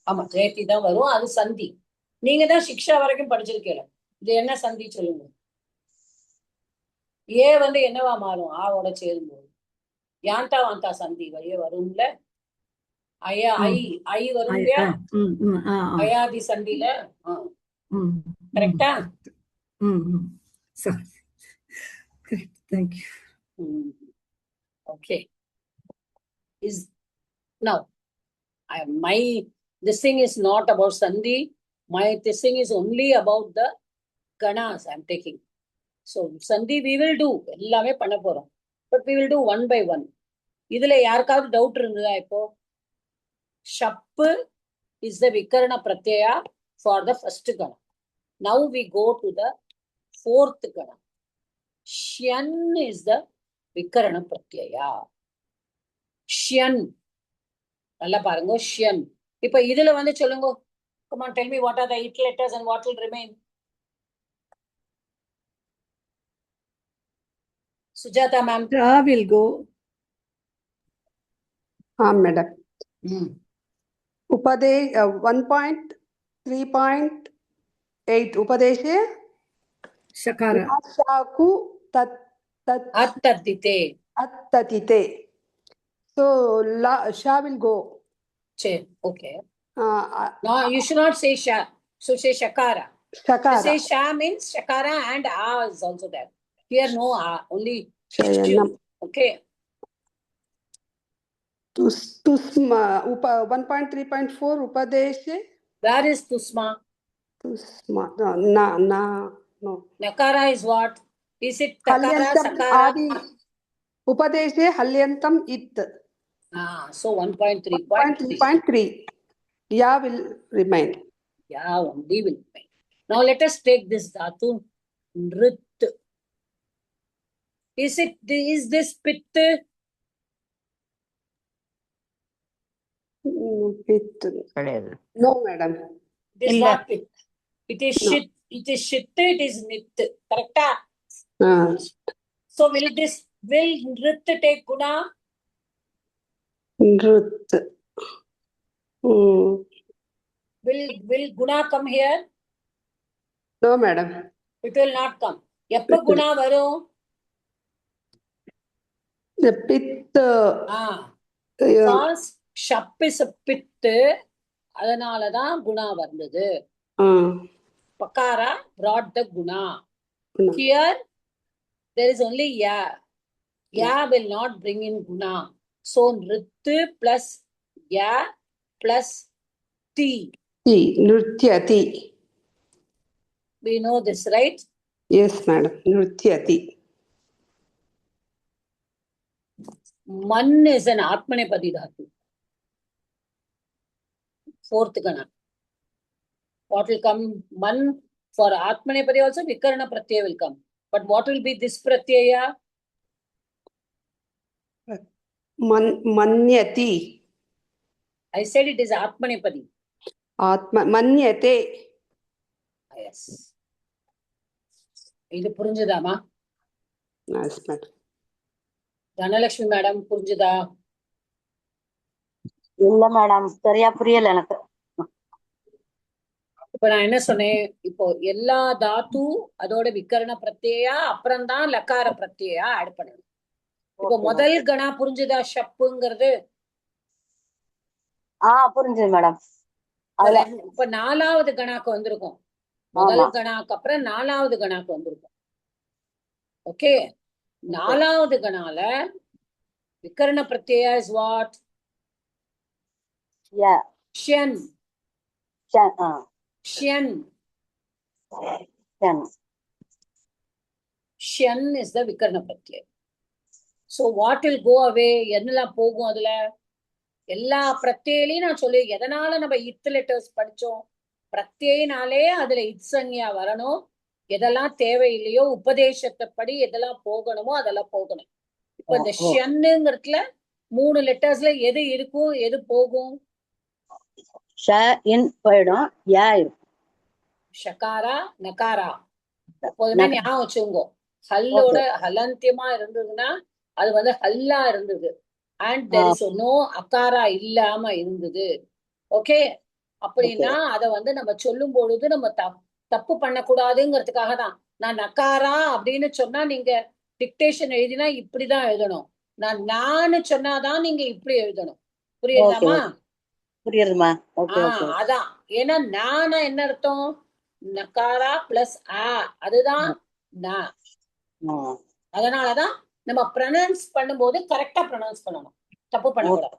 ஆமா, ஜெயதி தான் வரும். அது சந்தி. நீங்க தான் சிக்ஷா வரைக்கும் படிச்சிருக்கீங்க. இது என்ன சந்தி சொல்லுங்க. ஏ வந்து என்னவா மாறும்? ஆவோட சேரும்போது யாண்டா வாண்டா சந்தி வழியே வரும்ல. ஐயா ஐ வரும் இல்லையா? அயாதி சந்தியில. கரெக்டா? Thank you. Okay. Is now my this thing is not about sandhi. This thing is only about the ganas I am taking. So sandhi we will do ellame panna porom, but we will do one by one. Idhula yarkavadu doubt irundha ipo? Shap is the vikarana pratyaya for the first gana. Now we go to the fourth gana. Shyan is the vikarana pratyaya. Shyan. நல்லா பாருங்க, ஷ்யன். இப்ப இதுல வந்து சொல்லுங்க. Come on, tell me what are the 8 letters and what will remain. Sujata ma'am. Ra will go. Madam. Upade 1.3.8 Upadeshe Shakara. Shaku tat Attatite. attatite. So sha will go. Okay. No, you should not say sha. So say shakara. Shakara. Say sha means shakara and a is also there. Here no a, only Shayanam. Okay. Tusma 1.3.4 Upadeshe. Where is tusma? Tusma. No. Nakara is what? Is it takara, sakara? Adi. Upadeshe halyantam it. So 1.3.3. 1.3.3. Ya will remain. Yeah, only will remain. Now let us take this dhatu. Nrit. Is this pit? Pit. No, madam. It is not pit. It is shit. It is shit. It is nit. Correct? So will nrit take guna? Nrit. Will guna come here? No, madam. It will not come. Eppa guna varum? The pit. Because shap is a pit. Adanaladan guna vandadu. Pakara brought the guna. Here there is only ya. Ya will not bring in guna. So nrit plus ya plus ti. Nrityati. We know this, right? Yes, madam. Nrityati. Man is an Atmanepadi dhatu. Fourth gana. What will come? Man for Atmanepadi also vikarana pratyaya will come. But what will be this pratyaya? Manyati. I said it is Atmanepadi. Manyate. Yes. இது புரிஞ்சுதாமா? Yes, madam. Dhanalakshmi madam புரிஞ்சுதா? இல்ல madam, சரியா புரியல எனக்கு. இப்ப நான் என்ன சொன்னேன்? இப்போ எல்லா தாத்து அதோட விக்கரண பிரத்யா அப்புறம் தான் லக்கார பிரத்யா ஆட் பண்ணணும். இப்போ முதல் கணா புரிஞ்சுதா? ஷப்புங்கிறது புரிஞ்சுது மேடம். இப்ப 4வது கணாக்கு வந்திருக்கும். முதல் கணாக்கு அப்புறம் 4வது கணாக்கு வந்திருக்கும். ஓகே, 4வது கணால விக்கரண பிரத்யா இஸ் வாட்? ஷ்யன். ஷ்யன். ஷன் இஸ் த விகரண பிரத்யம். So what will go away? என்னெல்லாம் போகும் அதுல? எல்லா பிரத்யலையும் நான் சொல்லி, எதனால நம்ம இத் லெட்டர்ஸ் படிச்சோம்? பிரத்யினாலே அதுல இத் சன்யா வரணும். எதெல்லாம் தேவையில்லையோ உபதேசத்தைப்படி எதெல்லாம் போகணுமோ அதெல்லாம் போகணும். இப்ப இந்த ஷன்னுங்கிறதுல 3 லெட்டர்ஸ்ல எது இருக்கும், எது போகும்? ஷ இன் போயிடும், யா இருக்கும். ஷகாரா நகாரா எப்போதுமே ஞாபகம் வச்சுங்க. ஹல்லோட ஹலந்தியமா இருந்ததுன்னா அது வந்து ஹல்லா இருந்தது. அண்ட் தெர் இஸ் நோ அகாரா இல்லாம இருந்தது. ஓகே, அப்படின்னா அத வந்து நம்ம சொல்லும் பொழுது நம்ம தப்பு பண்ணக்கூடாதுங்கிறதுக்காக தான். நான் நக்காரா அப்படின்னு சொன்னா நீங்க டிக்டேஷன் எழுதினா இப்படிதான் எழுதணும். நானு சொன்னாதான் நீங்க இப்படி எழுதணும். புரியுதாமா? புரியுதுமா? அதான். ஏன்னா நானா என்ன அர்த்தம்? நக்காரா பிளஸ் ஆ, அதுதான் நான். அதனாலதான் நம்ம ப்ரொனவுன்ஸ் பண்ணும்போது கரெக்டா ப்ரொனவுன்ஸ் பண்ணணும், தப்பு பண்ணக்கூடாது.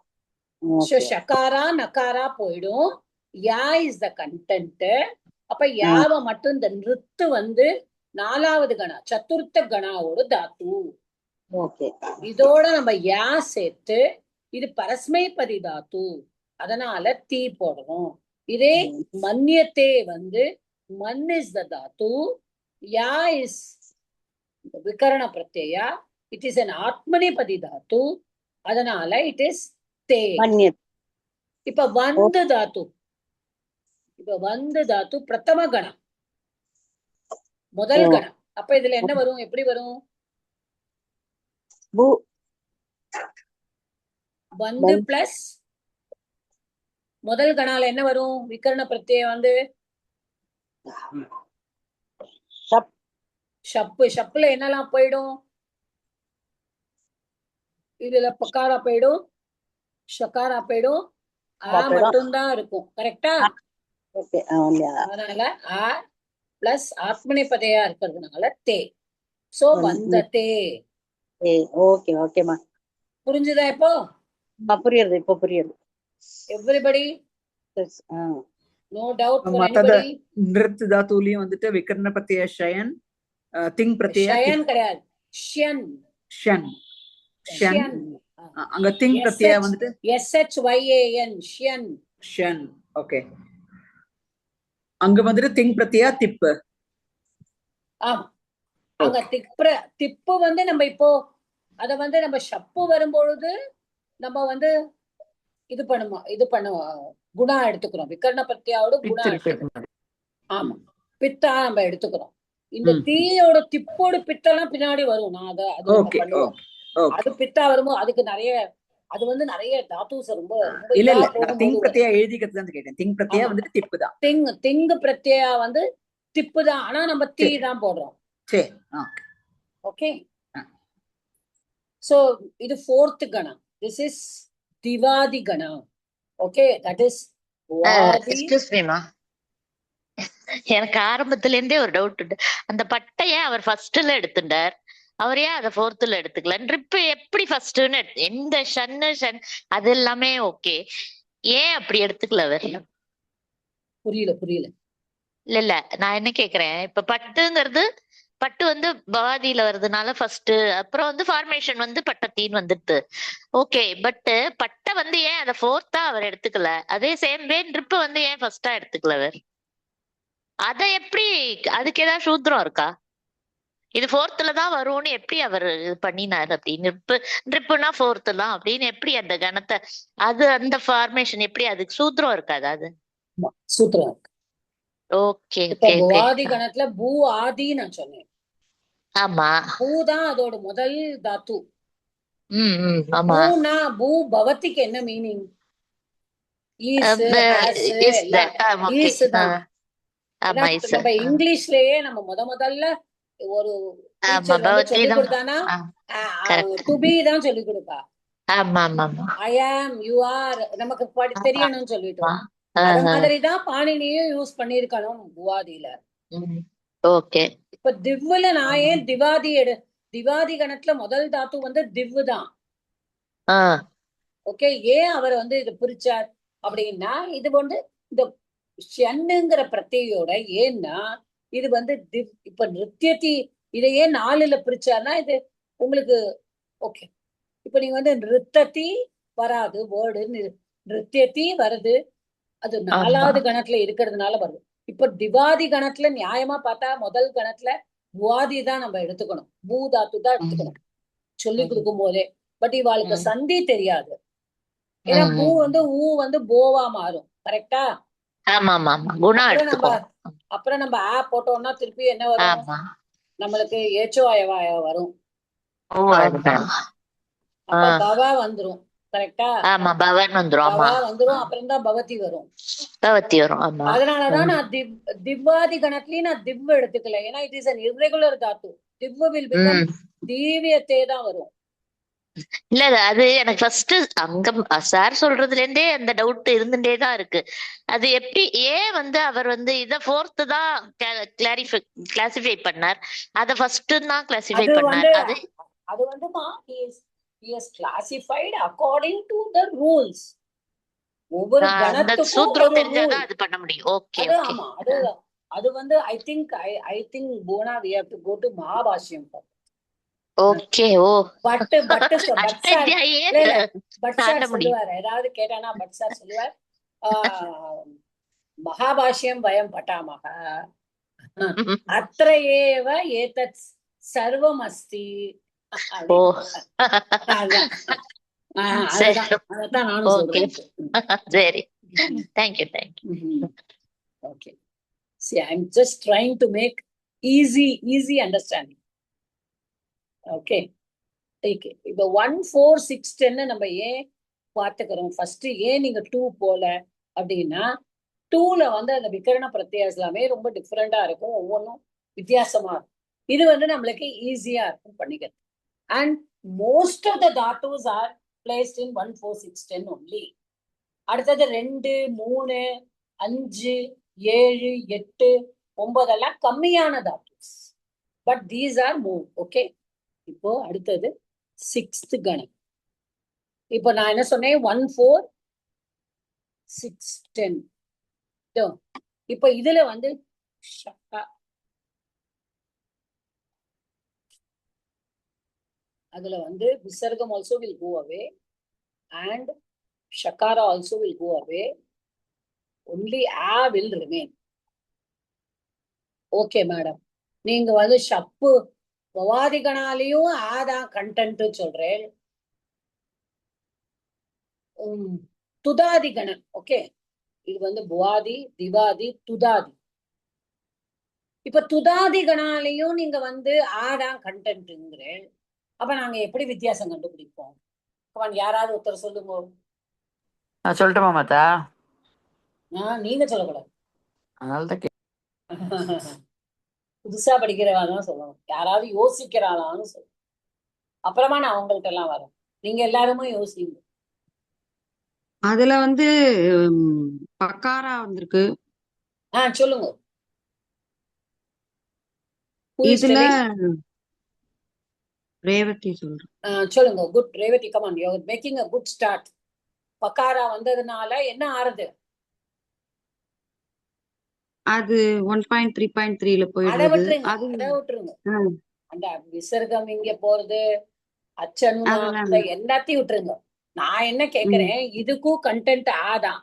ஷகாரா நக்காரா போயிடும். Yeah is the content. அப்ப யாவ மட்டும் இந்த நிறுத்து வந்து 4வது கணா சதுர்த்த கணாவோட தாத்து. இதோட நம்ம யா சேர்த்து இது பரஸ்மைபதி தாத்து, அதனால தீ போடணும். இதே மன்யத்தே வந்து மன் இஸ் த தாத்து, யா இஸ் விகரண பிரத்யா, இட் இஸ் an ஆத்மனிபதி தாத்து, அதனால இட் இஸ் தே. இப்ப வந்து தாத்து, இப்ப வந்து தாத்து பிரதம கணம், முதல் கணம். அப்ப இதுல என்ன வரும், எப்படி வரும்? வந்து பிளஸ் முதல் கணால என்ன வரும்? விகரண பிரத்யம் வந்து ஷப்பு. ஷப்புல என்னெல்லாம் போயிடும்? இதுல பக்காரா போயிடும், ஷகாரா போயிடும், ஆ மட்டும்தான் இருக்கும். கரெக்டா? அதனால ஆ பிளஸ் ஆத்மனிபதையா இருக்கிறதுனால தே. சோ வந்த தே. ஓகே ஓகேமா, புரிஞ்சுதா இப்போ? புரியுது, இப்போ புரியுது. எவ்ரிபடி நோ டவுட் ஃபார் மத்தத எனிபடி? நிருத் தாத்துலயும் வந்துட்டு விகரண பிரத்ய ஷயன், திங் பிரத்ய ஷயன் கிடையாது, ஷ்யன். ஷன் ஷன். அங்க திங் பிரத்ய வந்துட்டு SHYAN ஷ்யன். ஷன். ஓகே, அங்க வந்துட்டு திங் பிரத்யா திப்பு. ஆமா, அங்க திப்பு வந்து நம்ம இப்போ அத வந்து நம்ம ஷப்பு வரும்பொழுது நம்ம வந்து இது பண்ணுவோம், குணா எடுத்துக்கிறோம். விகரண பிரத்யாவோட குணா எடுத்துக்கிறோம். ஆமா, பித்தா நம்ம எடுத்துக்கிறோம். இந்த தீயோட திப்போட பித்தெல்லாம் பின்னாடி வரும். நான் அது பித்தா வரும்போது அதுக்கு நிறைய, அது வந்து நிறைய தாத்துஸ் ரொம்ப இல்ல திங் பிரத்யா எழுதிக்கிறது தான் கேட்டேன். திங் பிரத்யா வந்துட்டு திப்பு தான். திங் பிரத்யா வந்து திப்பு தான், ஆனா நம்ம தீ தான் போடுறோம். சரி, ஓகே. சோ இது 4th கணம். திஸ் இஸ் திவாதி கணம். ஓகே, தட் இஸ் எக்ஸ்கியூஸ் மீமா, எனக்கு ஆரம்பத்துல இருந்தே ஒரு டவுட் உண்டு. அந்த பட்டைய அவர் ஃபர்ஸ்ட்ல எடுத்துட்டார், அவர் ஏன் அதை 4th எடுத்துக்கல? ட்ரிப் எப்படி ஃபர்ஸ்ட்னு எந்த ஷன் அது எல்லாமே ஓகே, ஏன் அப்படி எடுத்துக்கல அவர்? புரியல. இல்ல நான் என்ன கேக்குறேன், இப்ப பட்டுங்கிறது பட்டு வந்து பவாதியில வருதுனால ஃபர்ஸ்ட், அப்புறம் வந்து ஃபார்மேஷன் வந்து பட்டத்தீன் வந்துடுது. ஓகே, பட் பட்டை வந்து ஏன் அதை 4th அவர் எடுத்துக்கல? அதே சேம் வே ட்ரிப் வந்து ஏன் ஃபர்ஸ்டா எடுத்துக்கல அவர்? அத எப்படி, அதுக்கு ஏதாவது சூத்திரம் இருக்கா? இது 4th தான் வரும்னு எப்படி அவர் பண்ணினார்? அப்படின்னு ட்ரிப்புனா 4th தான் அப்படின்னு எப்படி அந்த கணத்தை, அது அந்த ஃபார்மேஷன் எப்படி, அதுக்கு சூத்திரம் இருக்காது? அது சூத்திரம் இருக்கு. ஓகே, பவாதி கணத்துல பூ ஆதி நான் சொன்னேன். ஆமா, பூ தான் அதோட முதல் தாத்து. ஆமா. பூ பவதிக்கு என்ன மீனிங்? நம்ம இங்கிலீஷ்லயே நம்ம முதல்ல ஒரு சொல்லி கொடுத்தானா டு பி தான் சொல்லி கொடுப்பா. ஐ ஆம், யூ ஆர், நமக்கு தெரியணும்னு சொல்லிட்டோம். அது மாதிரிதான் பாணினியும் யூஸ் பண்ணிருக்கணும் புவாதியில. ஓகே, இப்ப திவ்வுல நான் ஏன் திவாதி கணத்துல முதல் தாத்து வந்து திவ்வு தான். ஓகே, ஏன் அவர் வந்து இது பிரிச்சார் அப்படின்னா, இது வந்து இந்த ஷன்னுங்கிற பிரத்யோட, ஏன்னா இது வந்து இப்ப நிருத்தியத்தி இதையே 4ல பிரிச்சாருன்னா இது உங்களுக்கு ஓகே. இப்ப நீங்க வந்து நிறுத்தத்தி வராது வேர்டு, நிருத்தியத்தி வருது, அது 4வது கணத்துல இருக்கிறதுனால வருது. இப்ப திவாதி கணத்துல நியாயமா பார்த்தா முதல் கணத்துல புவாதி தான் நம்ம எடுத்துக்கணும், பூதாத்து தான் எடுத்துக்கணும் சொல்லி கொடுக்கும் போதே. பட் இவாளுக்கு சந்தி தெரியாது. ஏன்னா பூ வந்து ஊ வந்து போவா மாறும். கரெக்டா? ஆமா ஆமா ஆமா குணா எடுத்துக்கோம். அப்புறம் நம்ம ஆ போட்டோம்னா திருப்பி என்ன வரும்? நம்மளுக்கு ஏச்சோ அயவாய வரும். அப்ப பவா வந்துரும். கரெக்டா? ஆமா பவன் வந்துரும். ஆமா பவா வந்துரும். அப்புறம் தான் பவதி வரும். பவதி வரும். ஆமா அதனாலதான் நான் திவ்வாதி கணக்குலயும் நான் திவ் எடுத்துக்கல. ஏன்னா it is an irregular Tattva. திவ் will become தீவியத்தே தான் வரும். இல்ல அது எனக்கு ஃபர்ஸ்ட் அங்க சார் சொல்றதுல இருந்தே அந்த டவுட் இருந்துட்டே தான் இருக்கு. அது எப்படி ஏன் வந்து அவர் வந்து இத ஃபோர்த் தான் கிளாசிஃபை பண்ணார், அத ஃபர்ஸ்ட் தான் கிளாசிஃபை பண்ணார். அது வந்துமா he has classified according to the rules. ஒவ்வொரு கணத்துக்கும் சூத்திரம் தெரிஞ்சாதான் அது பண்ண முடியும். ஓகே ஆமா அது வந்து I think Bona we have to go to மகாபாஷ்யம். ஓகே ஓ பட் சொல்லுவார், ஏதாவது கேட்டானா பட் சார் சொல்லுவார், மகாபாஷ்யம் வயம் பட்டாமக அத்ர ஏவ ஏதத் சர்வம் அஸ்தி. அதான் நானும் சொல்றேன். சரி, thank you. Okay, see I'm just trying to make easy understanding. Okay okay. இப்ப 1 4 6 10 நம்ம ஏன் பார்த்துக்கிறோம்? ஃபர்ஸ்ட் ஏன் நீங்க 2 போல அப்படின்னா 2ல வந்து அந்த விகரண பிரத்யாஸ் எல்லாமே ரொம்ப டிஃப்ரெண்டா இருக்கும், ஒவ்வொன்றும் வித்தியாசமா இருக்கும். இது வந்து நம்மளுக்கு ஈஸியா இருக்கும் பண்ணிக்கிறது. அண்ட் மோஸ்ட் ஆஃப் த தாத்துஸ் ஆர் பிளேஸ்ட் இன் 1 4 6 10 ஒன்லி. அடுத்தது 2 3 5 7 8 9 எல்லாம் கம்மியான தாத்துஸ், but these are more. Okay, இப்போ அடுத்தது 6th கணம். இப்போ நான் என்ன சொன்னேன்? 1 4 6 10. இப்போ இதுல வந்து அதுல வந்து விசர்க்கம் also will go away and shakara also will go away, only a will remain. Okay madam, நீங்க வந்து ஷப்பு பவாதிகனாலையும் ஆதான் கண்டென்ட் சொல்றேன். துதாதி கணன். ஓகே, இது வந்து புவாதி திவாதி துதாதி. இப்ப துதாதி கணாலையும் நீங்க வந்து ஆதான் கண்டென்ட்ங்கிறேன். அப்ப நாங்க எப்படி வித்தியாசம் கண்டுபிடிப்போம்? யாராவது ஒருத்தர் சொல்லுங்க. நான் சொல்லட்டுமா மாதா? நீங்க சொல்லக்கூடாது, அதனாலதான் புதுசா படிக்கிறவாதான் சொல்லணும். யாராவது யோசிக்கிறாளான்னு சொல்லு, அப்புறமா நான் அவங்கள்ட்ட எல்லாம் வரேன். நீங்க எல்லாருமே யோசிங்க. அதுல வந்து பக்காரா வந்திருக்கு. சொல்லுங்க. இதுல ரேவதி சொல்றேன். சொல்லுங்க. Good Revathi, come on, you are making a good start. பக்காரா வந்ததுனால என்ன ஆறுது? அது 1.3.3ல போயிடுது. அத விட்டுருங்க. அந்த விசர்க்கம் இங்க போறது, அச்சனு எல்லாத்தையும் விட்டுருங்க. நான் என்ன கேக்குறேன், இதுக்கும் கண்டென்ட் ஆதான்,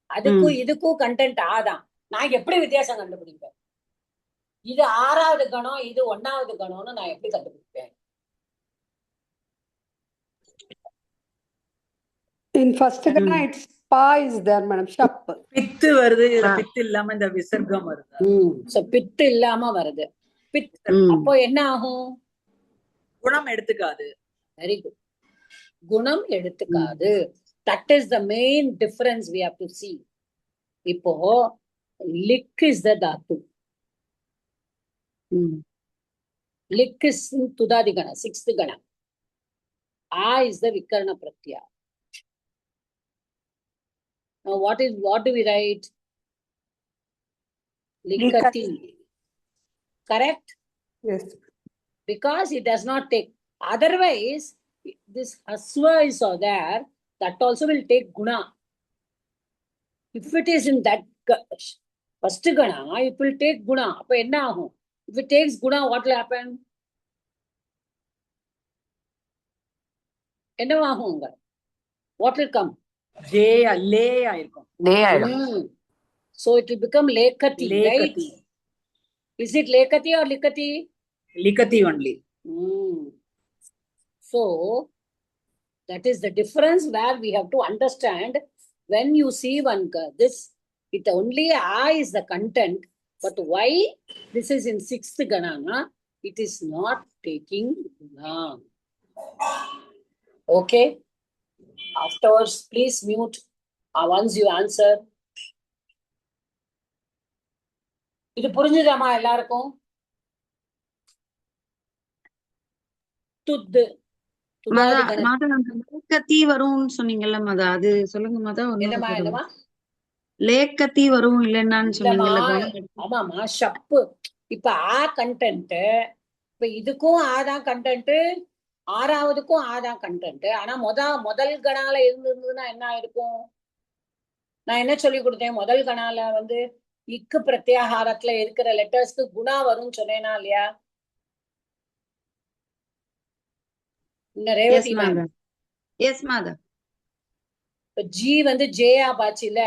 அதுக்கும் இதுக்கும் கண்டென்ட் ஆதான். நான் எப்படி வித்தியாசம் கண்டுபிடிப்பேன்? இது 6வது கணம், இது 1வது கணம்னு நான் எப்படி கண்டுபிடிப்பேன்? In first gana it's pa is there madam. Shap பித்து வருது, பித்து இல்லாம இந்த விசர்க்கம் வருது. சோ பித்து இல்லாம வருது. அப்போ என்ன ஆகும்? குணம் எடுத்துக்காது. வெரி குட், குணம் எடுத்துக்காது. That is the main difference we have to see. இப்போ லிக் is the dhatu. லிக் is tudadi gana, 6th gana. A is the vikarna pratyaya. Now what do we write? Likati. Correct? yes, Because it does not take. Otherwise, this hasva is there, that also will take guna. If it is in that first gana, it will take guna. அப்ப என்ன ஆகும்? If it takes guna, what will happen? என்னவாகுங்க? What will come? ஜே லே ஆயிருக்கும். லே ஆயிடும். So it will become lekati, right? லேகதி. Is it lekati or likati? லிகதி only. So that is the difference where we have to understand when you see one this, it only A is the content, but why this is in sixth ganana, it is not taking guna. Okay? Afterwards, please mute once you answer. இது புரிஞ்சுதாமா எல்லாருக்கும்? துத்து லேக்கத்தி வரும்னு சொன்னீங்கல்ல மதா, அது சொல்லுங்க மதா. என்னமா என்னமா லேக்கத்தி வரும் இல்லைன்னான்னு சொன்னீங்கல்ல. ஆமாமா ஷப்பு. இப்ப ஆ கண்டென்ட், இப்ப இதுக்கும் ஆதான் கண்டென்ட், ஆறாவதுக்கும் ஆதான் கண்டென்ட். ஆனா முதல் கணால இருந்ததுன்னா என்ன ஆயிருக்கும்? நான் என்ன சொல்லி கொடுத்தேன்? முதல் கணால வந்து இக்கு பிரத்யாகாரத்துல இருக்கிற லெட்டர்ஸ்க்கு குணா வரும்னு சொன்னேனா இல்லையா? ரேவதி மேம், எஸ் மாதா. ஜி வந்து ஜேயா பாச்சுல,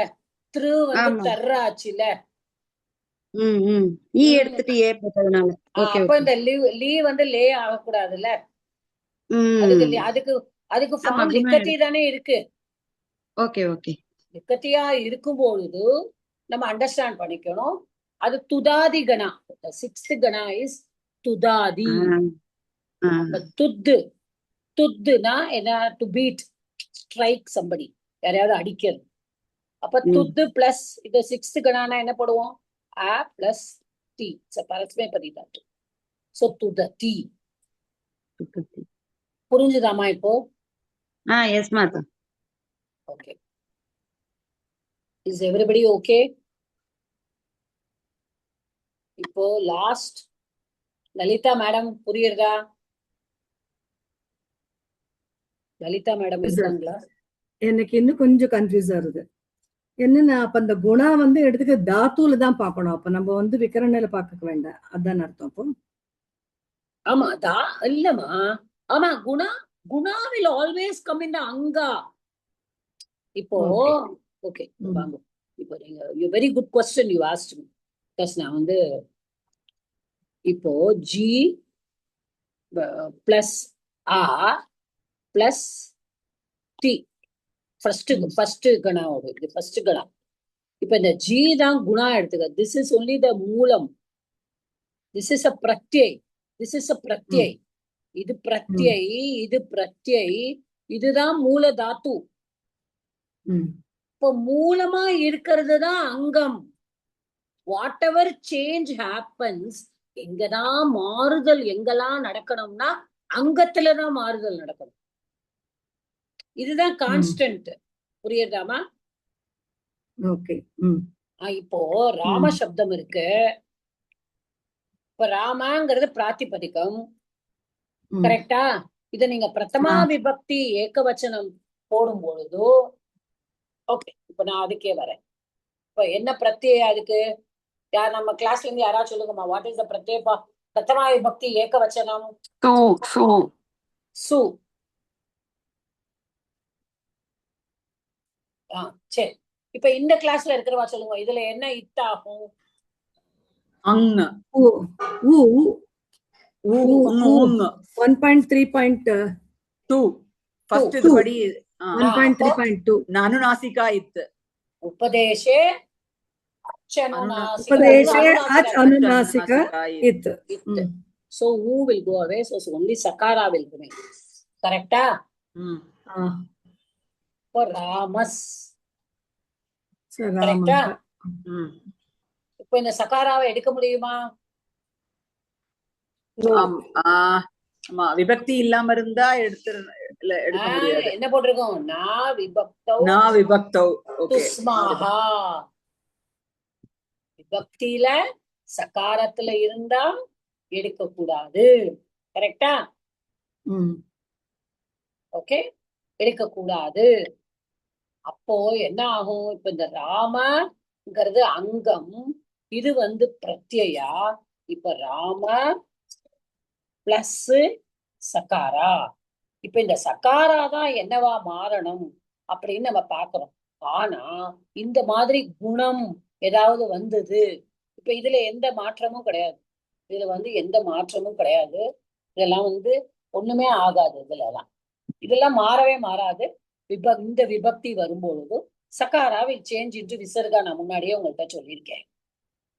திரு வந்து தர்ரா ஆச்சுல. ஈ எடுத்துட்டு ஏ போட்டதுனால. அப்ப இந்த லீ வந்து லே ஆகக்கூடாதுல்ல. அதுக்கு ஃபார்ம் லிக்கத்தி தானே இருக்கு. Okay okay. லிக்கத்தியா இருக்கும் பொழுது நம்ம அண்டர்ஸ்டாண்ட் பண்ணிக்கணும். அது துதாதி கணா. Sixth கணா is துதாதி. துத்துனா என்ன? டு பீட், ஸ்ட்ரைக் சம்படி, யாரையாவது அடிக்கிறது. அப்ப துத்து பிளஸ் இது சிக்ஸ்த் கணானா என்ன போடுவோம்? ஆ பிளஸ் டி, பரஸ்மே பதிதாட்டு. சோ துததி. புரிஞ்சுதாமா இப்போ? S Mata. Okay. Is everybody okay? இப்போ லாஸ்ட் லலிதா மேடம் புரியுறதா? லலிதா மேடம் இருக்காங்களா? எனக்கு இன்னும் கொஞ்சம் கன்ஃபியூஸ் ஆகுது. என்னன்னா அப்ப அந்த குணா வந்து எடுத்துக்க தாத்துல தான் பார்க்கணும். அப்ப நம்ம வந்து விகரணையில பார்க்க வேண்டாம், அதான் அர்த்தம். அப்போ ஆமா இல்லமா. ஆமா Guna will always come in the anga. இப்போ ஓகே வாங்க. இப்போ you very good question you asked me. நான் வந்து இப்போ ஜி பிளஸ் ஆர் பிளஸ் டி ஃபர்ஸ்ட் கணாவோட இது ஃபர்ஸ்ட் கணா. இப்ப இந்த ஜி தான் குணா எடுத்துக்க. திஸ் இஸ் ஒன்லி த மூலம். திஸ் இஸ் அ பிரத்யை. திஸ் இஸ் அ பிரத்யை. இது பிரத்யை, இது பிரத்யை, இதுதான் மூல தாத்து. இப்ப மூலமா இருக்கிறது தான் அங்கம். வாட் எவர் சேஞ்ச் ஹேப்பன்ஸ், எங்கதான் மாறுதல் எங்கெல்லாம் நடக்கணும்னா அங்கத்துலதான் மாறுதல் நடக்கணும். இதுதான் கான்ஸ்டன்ட். புரியுதாமா? ஓகே. இப்போ ராம சப்தம் இருக்கு. இப்ப ராமாங்கிறது பிராத்திபதிகம், கரெக்டா? இத நீங்க பிரதமா விபக்தி ஏகவச்சனம் போடும் பொழுது ஓகே. இப்ப நான் அதுக்கே வரேன். இப்ப என்ன பிரத்யேக அதுக்கு? யார் நம்ம கிளாஸ்ல இருந்து யாராவது சொல்லுங்கம்மா. வாட் இஸ் த பிரத்யேகா பிரதமா விபக்தி ஏகவச்சனம்? சு. சரி, இப்ப இந்த கிளாஸ்ல இருக்கிறவா சொல்லுங்க, இதுல என்ன இத்தாகும்? அங்க 1.3.2 ஃபர்ஸ்ட் இது படி 1.3.2 அனுநாசிகா இத். உபதேசே அனுநாசிகா இத். So who will go away? So only sakara will remain. Correcta? For ramas. Correcta? இப்ப இந்த சகாராவை எடுக்க முடியுமா? விபக்தி இல்லாம இருந்தா எடுக்க முடியாது. என்ன போட்டிருக்கோம்? நா விபக்தௌ துஸ்மாஹா. விபக்தியில சகாரத்துல இருந்தா எடுக்க கூடாது. கரெக்டா? ஓகே, எடுக்க கூடாது. அப்போ என்ன ஆகும்? இப்ப இந்த ராமங்கிறது அங்கம், இது வந்து பிரத்யா. இப்ப ராம பிளஸ் சகாரா. இப்ப இந்த சகாரா தான் என்னவா மாறணும் அப்படின்னு நம்ம பாக்குறோம். ஆனா இந்த மாதிரி குணம் ஏதாவது வந்தது, இப்ப இதுல எந்த மாற்றமும் கிடையாது. இதுல எந்த மாற்றமும் கிடையாது. இதெல்லாம் ஒண்ணுமே ஆகாது. இதெல்லாம் மாறவே மாறாது. இந்த விபக்தி வரும்பொழுது சகாரா வில் சேஞ்ச் இன்டு விசர்கா. நான் முன்னாடியே உங்கள்கிட்ட சொல்லியிருக்கேன்,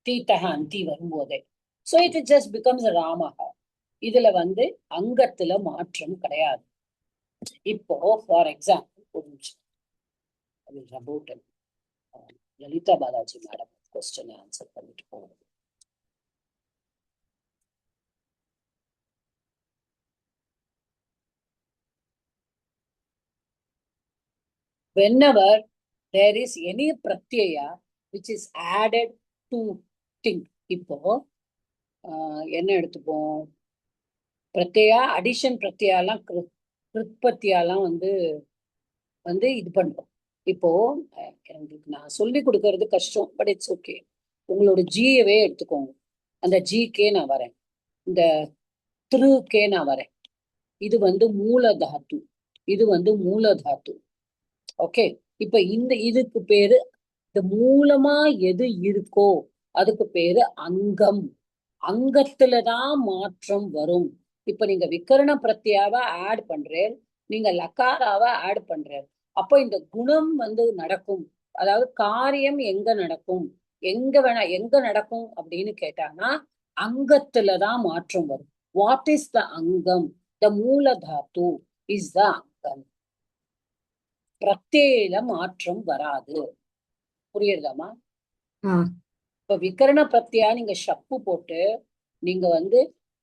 தீத்தக அந்தி வரும்போதே. சோ இட் ஜஸ்ட் பிகம்ஸ் ராமக. இதுல அங்கத்துல மாற்றம் கிடையாது. இப்போ ஃபார் எக்ஸாம்பிள் ஒரு நிமிஷம், Lalitha Balaji madam question answer பண்ணிட்டு போகுது. Whenever there is any pratyaya which is added to thing, இப்போ என்ன எடுத்துப்போம், பிரத்யா அடிஷன் பிரத்யாலாம் கிருத்பத்தியாலாம் இது பண்றோம். இப்போ எனக்கு நான் சொல்லி கொடுக்கறது கஷ்டம், பட் இட்ஸ் ஓகே. உங்களோட ஜியவே எடுத்துக்கோங்க. அந்த ஜிக்கே நான் வரேன், இந்த திருக்கே நான் வரேன். இது மூல தாத்து, இது மூல தாத்து. ஓகே, இப்ப இதுக்கு பேரு, இந்த மூலமா எது இருக்கோ அதுக்கு பேரு அங்கம். அங்கத்துலதான் மாற்றம் வரும். இப்ப நீங்க விகரண பிரத்யாவை ஆட் பண்றேன், நீங்க லக்காராவை ஆட் பண்றேன். அப்போ இந்த குணம் நடக்கும். அதாவது காரியம் எங்க நடக்கும், எங்க நடக்கும் அப்படின்னு கேட்டாங்கன்னா அங்கத்துலதான் மாற்றம் வரும். வாட் இஸ் த அங்கம்? த மூல தாத்து இஸ் த அங்கம். பிரத்யேல மாற்றம் வராது. புரியுதாமா? இப்ப விகரண பிரத்யா நீங்க ஷப்பு போட்டு நீங்க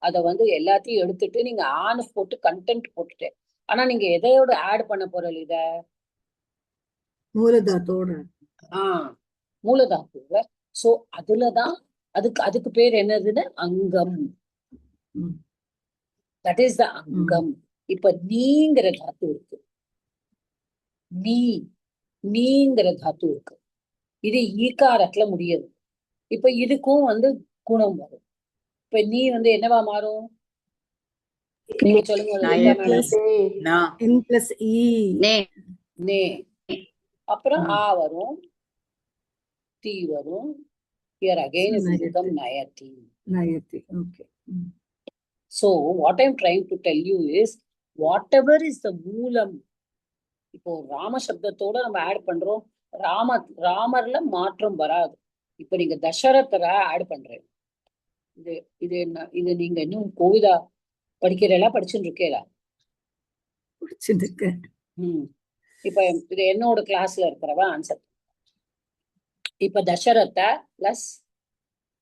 அத எல்லாத்தையும் எடுத்துட்டு நீங்க ஆணு போட்டு கண்டென்ட் போட்டுட்டு, ஆனா நீங்க எதையோட ஆட் பண்ண போறீங்க? இத மூலதாத்தோட. மூலதாத்து. சோ அதுலதான் அதுக்கு பேர் என்னதுன்னு அங்கம். தட் இஸ் த அங்கம். இப்ப நீங்கிற தாத்து இருக்கு, நீங்கிற தாத்து இருக்கு. இது ஈகாரத்துல முடியாது. இப்ப இதுக்கும் குணம் வரும். இப்ப நீ என்னவா மாறும் சொல்லுங்க. அப்புறம் ஆ வரும், தீ வரும். Here again it will become nayati. Nayati. Okay. So what I'm trying to tell you is whatever is the மூலம். இப்போ ராம சப்தத்தோட நம்ம ஆட் பண்றோம், ராமர்ல மாற்றம் வராது. இப்ப நீங்க தசரதரை ஆட் பண்றேன். இது என்ன? இது நீங்க இன்னும் கோவிதா படிக்கிறீங்களா, படிச்சுட்டு இருக்கீங்களா? இப்ப இது என்னோட கிளாஸ்ல இருக்கிறவ ஆன்சர். இப்ப தசரத பிளஸ்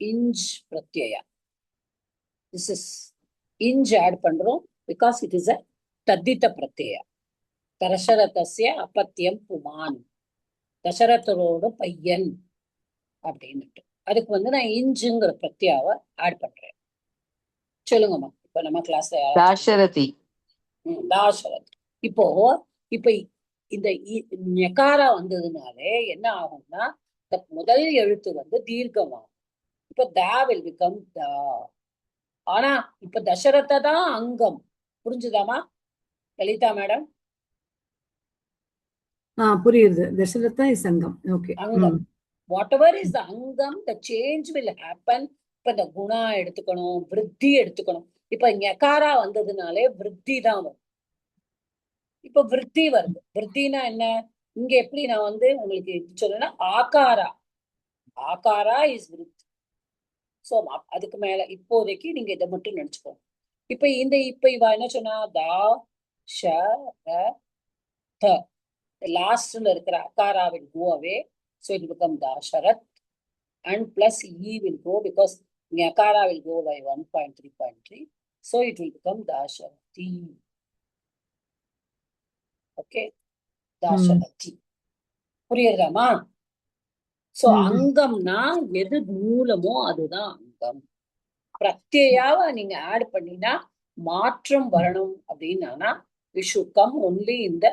இஞ்ச் பிரத்யயா, திஸ் இஸ் இஞ்ச் ஆட் பண்றோம் பிகாஸ் இட் இஸ் அ தத்தித்த பிரத்யயா. தசரதஸ்ய அப்பத்தியம் புமான், தசரதரோட பையன் அப்படின்னுட்டு. அதுக்கு நான் இஞ்சுங்கிற பிரத்யாவை ஆட் பண்றேன். சொல்லுங்கம்மா. இப்ப நம்ம கிளாஸ்ல தாசரதி. தாசரதி. இப்போ இந்த ஞகாரா வந்ததுனாலே என்ன ஆகும்னா முதல் எழுத்து தீர்க்கமாகும். இப்ப தா வில் பிகம் தா. ஆனா இப்ப தசரத தான் அங்கம். புரிஞ்சுதாமா லலிதா மேடம்? புரியுது. தசரதா இஸ் அங்கம். ஓகே. அங்கம். whatever is the அங்கம், the change will happen. இப்ப இந்த குணா எடுத்துக்கணும், விருத்தி எடுத்துக்கணும். இப்ப ஞகாரா வந்ததுனாலே விருத்தி தான் வரும். இப்ப விருத்தி வருது. விருத்தினா என்ன? இங்க எப்படி நான் உங்களுக்கு சொல்லணும்னா ஆகாரா, ஆகாரா இஸ் விருத்தி. சோ அதுக்கு மேல இப்போதைக்கு நீங்க இதை மட்டும் நினைச்சுக்கோங்க. இப்ப இவ என்ன சொன்னா, தா ஷ ர த. லாஸ்ட்ல இருக்கிற Akara will go away, so it will become Dasharat, and plus E will go because Nyakara will go by 1.3.3, so it will become Dasharati. Okay, Dasharati. புரியுதாமா? சோ அங்கம்னா எது மூலமோ அதுதான் அங்கம். பிரத்யாவை நீங்க ஆட் பண்ணினா மாற்றம் வரணும் அப்படின்னா it should come only in the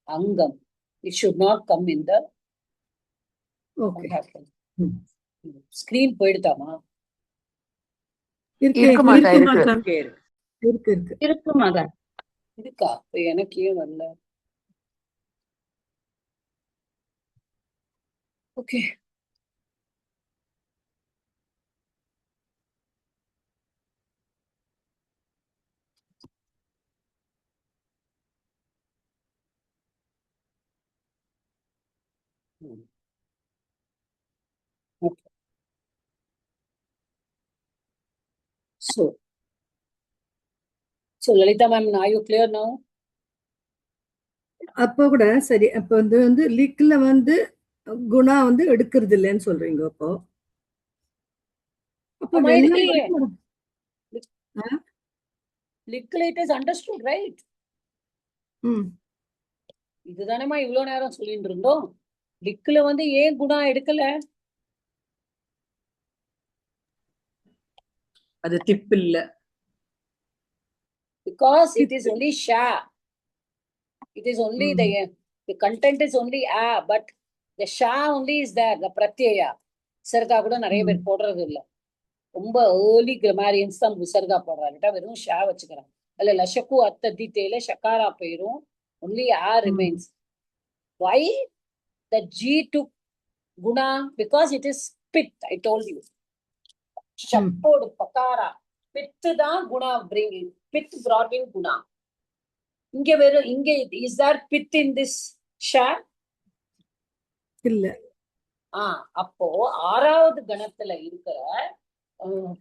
அங்கம். It should not come in the. Okay. Screen போயிடுதாமா? இருக்கு இருக்கு மாதா இருக்கு இருக்கு இருக்கு இருக்கு இருக்கு மாதா. இருக்கா? இப்ப எனக்கு ஏன் வரல? Okay. Okay. So Lalita ma'am, are you clear now? அப்போ கூட சரி, அப்ப வந்து லிக்ல வந்து குணா வந்து எடுக்கிறது இல்லைன்னு சொல்றீங்க. அப்போ அப்போ ஆமா, எல்லா எடுக்கலையே. ஆ? Lickle it is understood, right? ம். இதுதானேமா இவ்வளவு நேரம் சொல்லிட்டு இருந்தோம். லிக்ல வந்து ஏன் குணா எடுக்கல? அது திப் இல்ல. Because it is only sha. It is only ம். the content is only a, but the sha only is there, the pratyaya. Visarga கூட நிறைய பேர் போடுறது இல்ல. ரொம்ப ஏர்லி கிராமரியன்ஸ் தான் விசர்கா போடுறாங்க. வெறும் ஷா வச்சுக்கிறாங்க. அல்ல லஷக்கு அத்த தீத்தையில ஷக்காரா போயிரும். only a remains. Why the G took guna? Because it is pit, I told you. Shapod pakara. Pit தான் Guna bring in. Pit brought in guna. இங்க வெறும் இங்க is there pit in this sha? இல்ல. அப்போ ஆறாவது கணத்துல இருக்கிற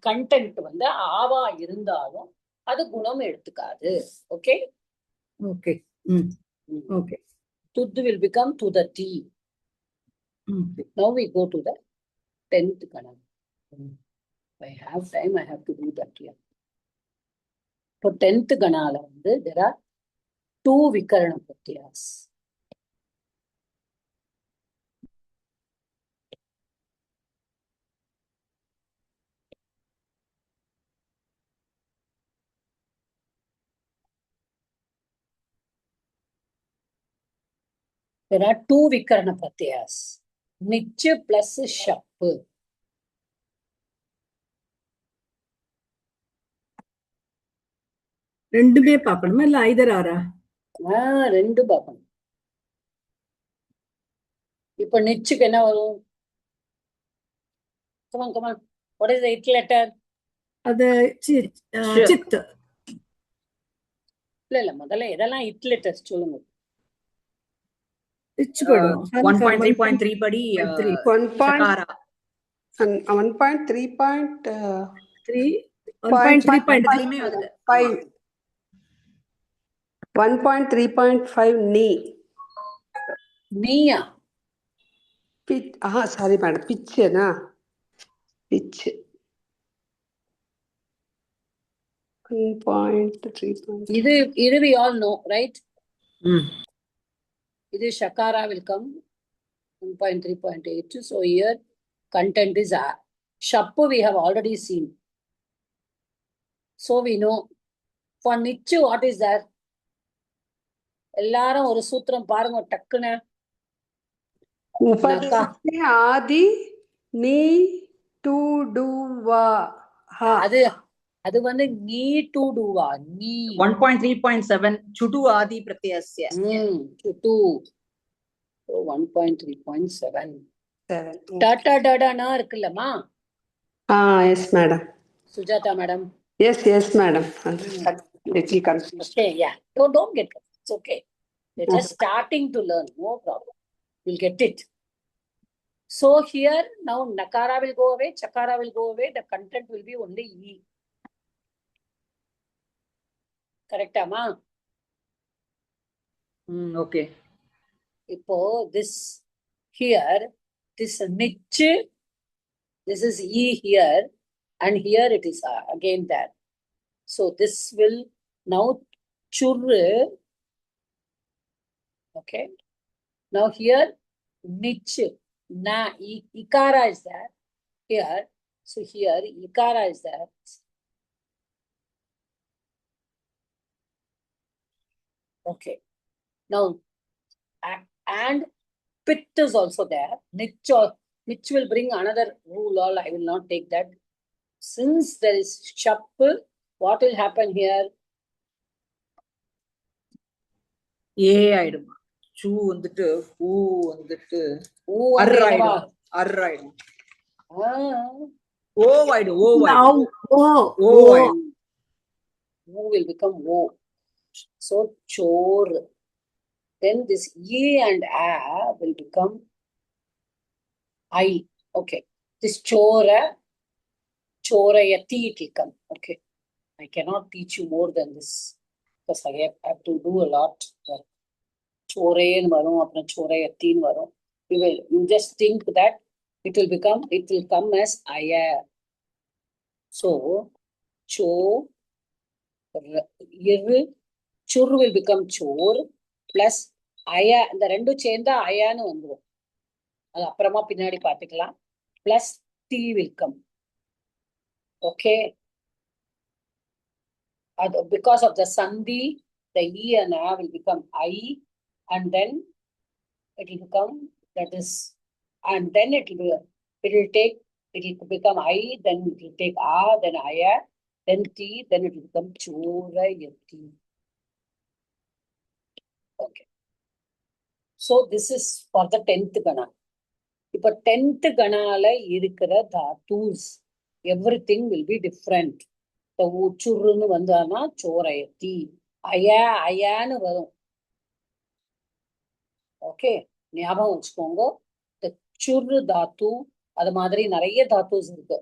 கண்டென்ட் வந்து ஆவா இருந்தாலும் அது குணம் எடுத்துக்காது. Okay okay. Okay. Tuddu will become to the T. Now we go to the 10th Ganam. If I have time, I have to do that here. For 10th Ganala, there are 2 Vikarana Pratyas. There are 2 Vikarana Pratyas. Nich plus Shap. ரெண்டுமே பார்க்கணுமா இல்ல ஐதர் ஆரா? ரெண்டு பார்க்கணும். இப்ப நிச்சுக்கு என்ன வரும்? Come on, come on. What is the it letter? அது சித். இல்ல முதல்ல இதெல்லாம் இட் லெட்டர்ஸ் சொல்லுங்க. இச் படும். 1.3.3 படி 1.3.3. 1.3.5 நீயா? சாரி மேடம், பிச்சுனா பிச்சு 1.3. இது we all know, right? ம். இது shakara will come 1.3.8. So here content is a. Shappu we have already seen. So we know. For nichu what is that? எல்லாரும் ஒரு சூத்திரம் பாருங்க டக்குன்னு. உபதேசே ஆதி நீ டு டு வா. அது வந்து நீ டு டுவா. நீ 1.3.7 சுடு ஆதி பிரத்யஸ்ய. சுடு. 1.3.7. 7. டாடா டாடானா இருக்குல்லம்மா. Yes madam. Sujatha madam. Yes, madam. Little confused. Okay, yeah. Don't get confused. It's okay. They're just starting to learn. No problem. You'll get it. So here, now Nakara will go away, Chakara will go away. The content will be only E. Correct, Amma? Okay. Ipo, this here, this niche, this is E here, and here it is again that. So this will now churru. Okay. Now here niche, na ikara is there here. So here ikara is there. Okay. Now and pit is also there. Niche will bring another rule. All I will not take that. since there is shap, what will happen here? ஏ ஆயிடுமா. சூ வந்துட்டு ஊ வந்துட்டு ஊ வந்து என்னவா? ஆயிடும். Ah, ஓ ஆயிடும். ஓ ஆயிடும். ஓ ஓ ஆயிடும். ஊ will become O. So chor. Then this E and A will become I. Okay. This chora, chorayati it will come. Okay. I cannot teach you more than this because I have to do a lot. Chorayan varum, apna chorayatin varum. You just think that it will come as Aya. So, cho, chur will become chor plus Aya. The rendu சேர்ந்தா Ayanu வந்துரும். அது அப்புறமா பின்னாடி பார்த்துக்கலாம். Plus T will come. Okay. Because of the sandhi, the E and A will become I, and then it will become that is, and then it will become I, then it will take A, then Aya, then T, then it will become Chorayati. Okay. So this is for the 10th Gana. இப்போ 10th Ganaல இருக்கிற dhatus, everything will be different. இப்போ உச்சுருன்னு வந்தானா சோரயத்தி, அயான்னு வரும். Okay, ஞாபகம் வச்சுக்கோங்க. இந்த சுரு தாத்து, அது மாதிரி நிறைய தாத்துஸ் இருக்கு.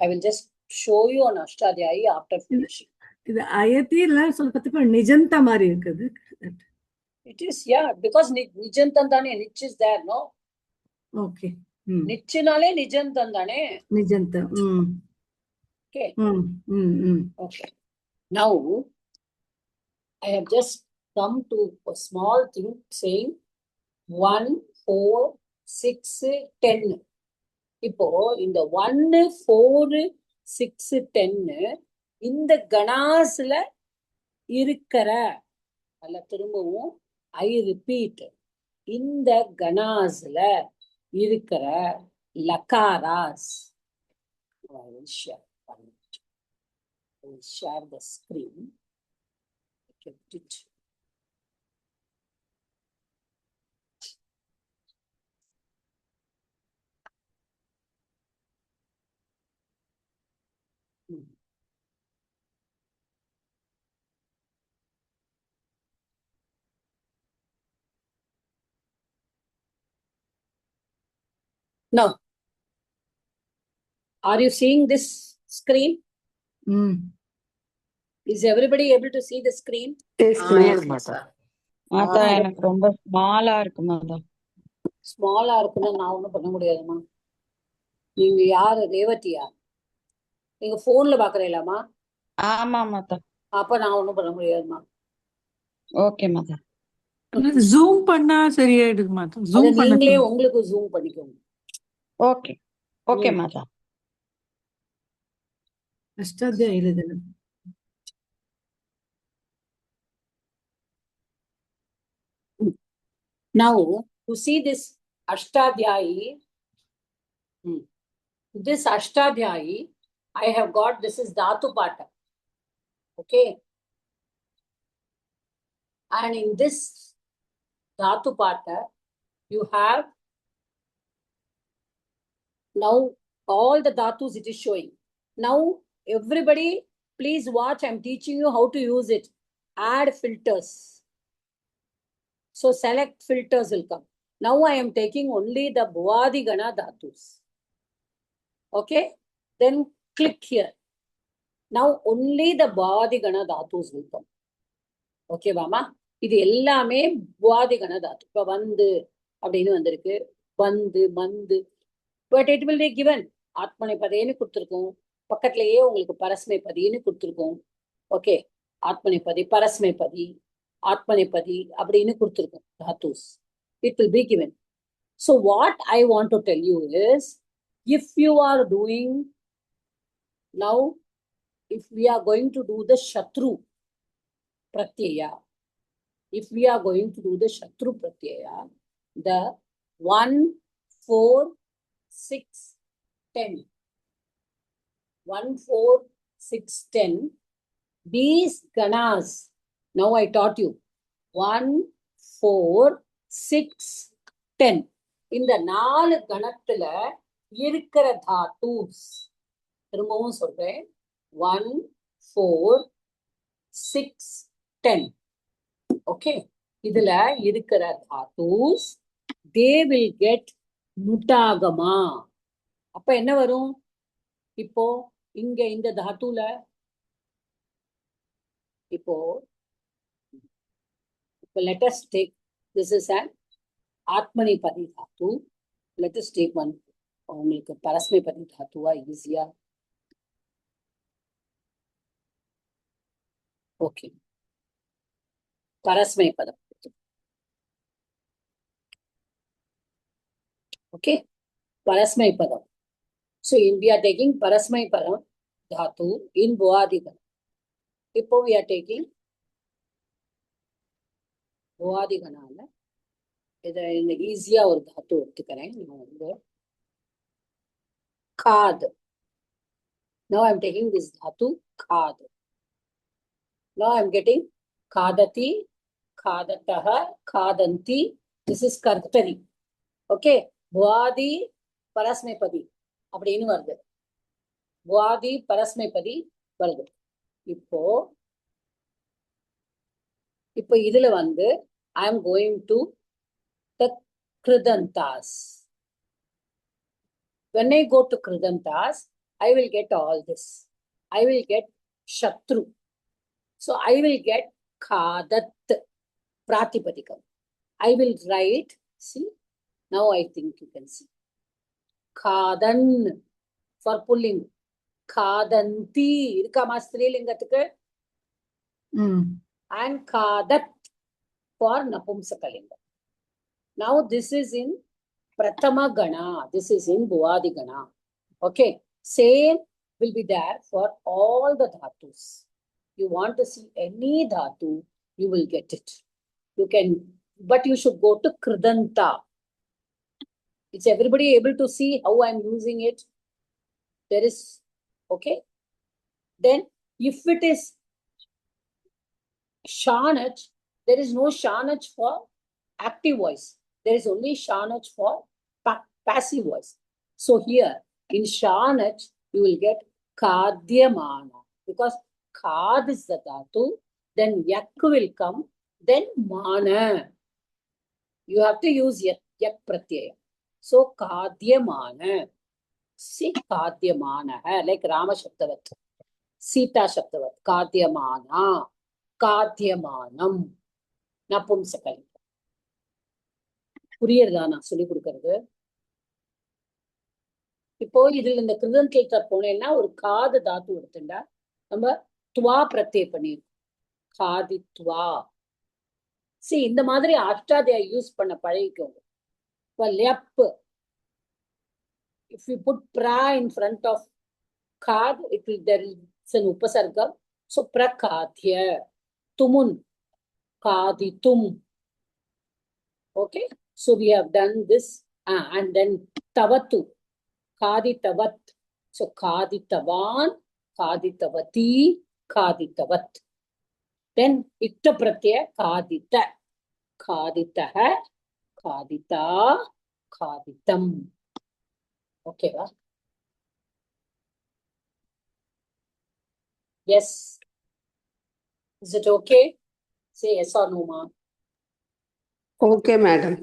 I will just show you on Ashtadhyayi after finishing. இது அயத்தில சொல்ல நிஜந்த மாதிரி இருக்குது. It is, yeah, because நிஜந்தம் தானே, நிச் is there, no? ஓகே. நிச்சுனாலே நிஜந்தம் தானே. நிஜந்தம். Okay. Okay. Now, I have just come to a small thing saying 1, 4, 6, 10. இப்போ இந்த 1, 4, 6, 10 இந்த கணாஸ்ல இருக்கிற, அல்ல திரும்பவும் I repeat, இந்த கணாஸ்ல இருக்கிற லகாராஸ். I will share. I will share the screen. I kept it. Now, are you seeing this screen? Is everybody able to see the screen? புரியுது மாதா. மாதா எனக்கு ரொம்ப ஸ்மாலா இருக்கு மாதா. ஸ்மாலா இருக்குன்னா நான் ஒண்ணும் பண்ண முடியாதுமா. நீங்க யாரு, ரேவதியா? நீங்க போன்ல பாக்குறீங்களாமா? ஆமா மாதா. அப்ப நான் ஒண்ணும் பண்ண முடியாதுமா. ஓகே மாதா. ஜூம் பண்ணா சரியாயிடுது மாதா. ஜூம் பண்ண நீங்களே உங்களுக்கு ஜூம் பண்ணிக்கோங்க. ஓகே ஓகே மாதா. அஷ்டாத்தியாயில தானே. Now, to see this Ashtadhyayi, I have got, this is Dhatu Pata. Okay. And in this Dhatu Pata, you have now all the Dhatus it is showing. Now, everybody, please watch. I'm teaching you how to use it. Add filters. So select filters will come. Now I am taking only the Bhuadi Gana Dhatus. Okay. Then click here. Now only the Bhuadi Gana Dhatus will come. Okay, Vama. இது எல்லாமே Bhuadi Gana Dhatu. இப்போ வந்து அப்படின்னு வந்திருக்கு. வந்து மந்து. But it will be given. ஆத்மனைபதின்னு கொடுத்துருக்கோம். பக்கத்திலேயே உங்களுக்கு பரஸ்மைபதின்னு கொடுத்துருக்கோம். ஓகே. ஆத்மனைபதி, பரஸ்மைபதி, ஆத்மனைபதி அப்படின்னு கொடுத்துருக்கோம். Dhatus. It will be given. So what I want to tell you is, if you are doing now, if we are going to do the Shatru Pratyaya, the 1, 4, 6, 10. 1, 4, 6, 10. These ganas, now I taught you. 1, 4, 6, 10. இந்த 4 கணத்துல இருக்கிற தாத்துஸ் திரும்பவும் சொல்றேன். 1, 4, 6, 10. Okay, இதுல இருக்கிற தாத்துஸ் they will get நுட்டாகமா. அப்ப என்ன வரும்? இப்போ இங்க இந்த தாத்துல இப்போ let us take, this is an ஆத்மநேபதி Tattva. Let us take one. உங்களுக்கு பரஸ்மைபதி தாத்துவா ஈஸியா? ஓகே, பரஸ்மைபதம். ஓகே, பரஸ்மைபதம். So we are taking பரஸ்மைபதம் தாத்து in புவாதிகணம். இப்போ we are taking புவாதிகணால இதை ஈஸியா ஒரு தாத்து எடுத்துக்கிறேன். நான் வந்து காது. Now I'm taking this dhatu khad. Now I'm getting khadati, khadataha, khadanti. This is kartari. Okay, bhuadi parasmepadi அப்படின்னு வருது. bhuadi parasmepadi வருது. இப்போ இதுல வந்து I am going to the kridantas. When I go to kridantas, I will get all this. I will get shatru. So I will get khadat pratipadikam. I will write, see, now I think you can see. Khadan for pulling. Khadanti irukama strilingathukku. And khadat for napumsakalingam. Now this is in Prathama Gana. This is in Bhuvadi Gana. Okay. Same will be there for all the dhatus. You want to see any dhatu, you will get it. You can, but you should go to Kridanta. Is everybody able to see how I'm using it? There is, okay. Then if it is Shanach, there is no Shanach for active voice. There is only Shanach for passive voice. So here, in Shanach, you will get Kadyamana. Because Kad is the dhatu, then Yak will come, then Mana. You have to use Yak pratyaya. So Kadyamana. See, Kadyamana. Like Rama Shabdavat. Sita Shabdavat. Kadyamana. Kadyamanam. Napumsakali. புரியுறதா நான் சொல்லி கொடுக்கறது? இப்போ இதுல இந்த கிருதன்கிட்ட போனேன்னா ஒரு காது தாத்து எடுத்துட்டா நம்ம துவா பிரத்யே பண்ணிருக்கோம். காதித்வா. See, இந்த மாதிரி அஷ்டாத்தியா யூஸ் பண்ண பழகிக்கோங்க. இப்போ லெப், if you put pra in front of kad, it will, there is an upasarga. So prakadhya. Tumun. Kaditum. Okay. So we have done this, and then tavatu, kaditavat. So kaditavan, kaditavati, kaditavat. Then itta pratyaya kadita, kaditaha, kadita, kaditam. Okay, va? Yes. Is it okay? Say yes or no, ma. Okay, madam.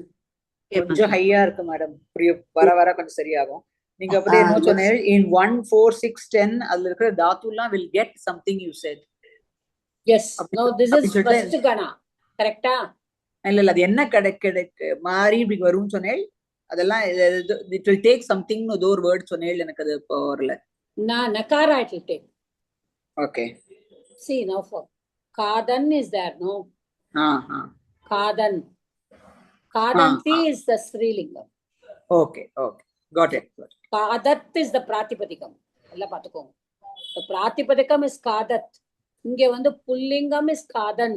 கொஞ்சம் ஹையா இருக்கு madam. வர வர கொஞ்சம் சரியாகும். நீங்க அப்படியே என்ன சொன்னீங்க? In 1, 4, 6, 10 அதுல இருக்கிற தாத்துலாம் will get something you said. Yes. Now this is first gana. Correct? இல்ல அது என்ன கிடைக்க மாறி இப்படி வரும்னு சொன்னேன். அதெல்லாம் it will take something ஏதோ ஒரு வேர்ட் சொன்னேன். எனக்கு அது இப்போ வரல. Nakara it will take. Okay. See, now for Kadan is there, no? Kadan. Kadanti is the Srilingam. Okay, okay. Got it. Kadat is the Pratipadikam. Alla paatukom. The Pratipadikam is Kadat. Inge vandu Pullingam is Kadan.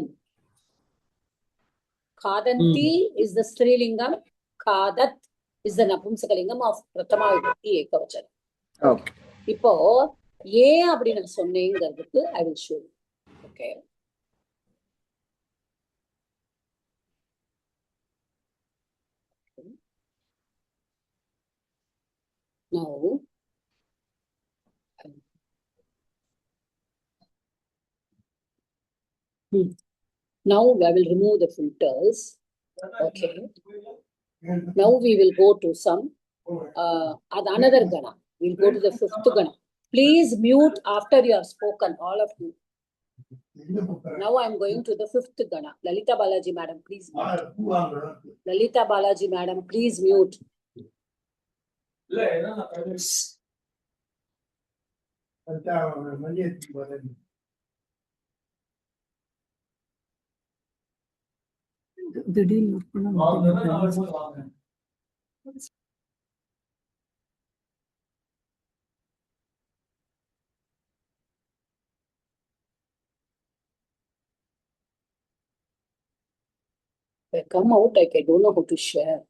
Kadanti is the Srilingam. Kadat is the Napumsakalingam of Prathama Vibhakti Ekavachanam. Okay. இப்போ ஏன் அப்படி நான் சொன்னேங்கிறதுக்கு I will show. Okay, now now I will remove the filters. Okay, now we will go to some another gana. We'll go to the fifth gana. Please mute after you have spoken, all of you. Now I am going to the fifth gana. Lalita Balaji madam, please mute. Lalita Balaji madam, please mute. திடீர்னு work பண்ண மாட்டேங்குது. If I come out, like I don't know how to share.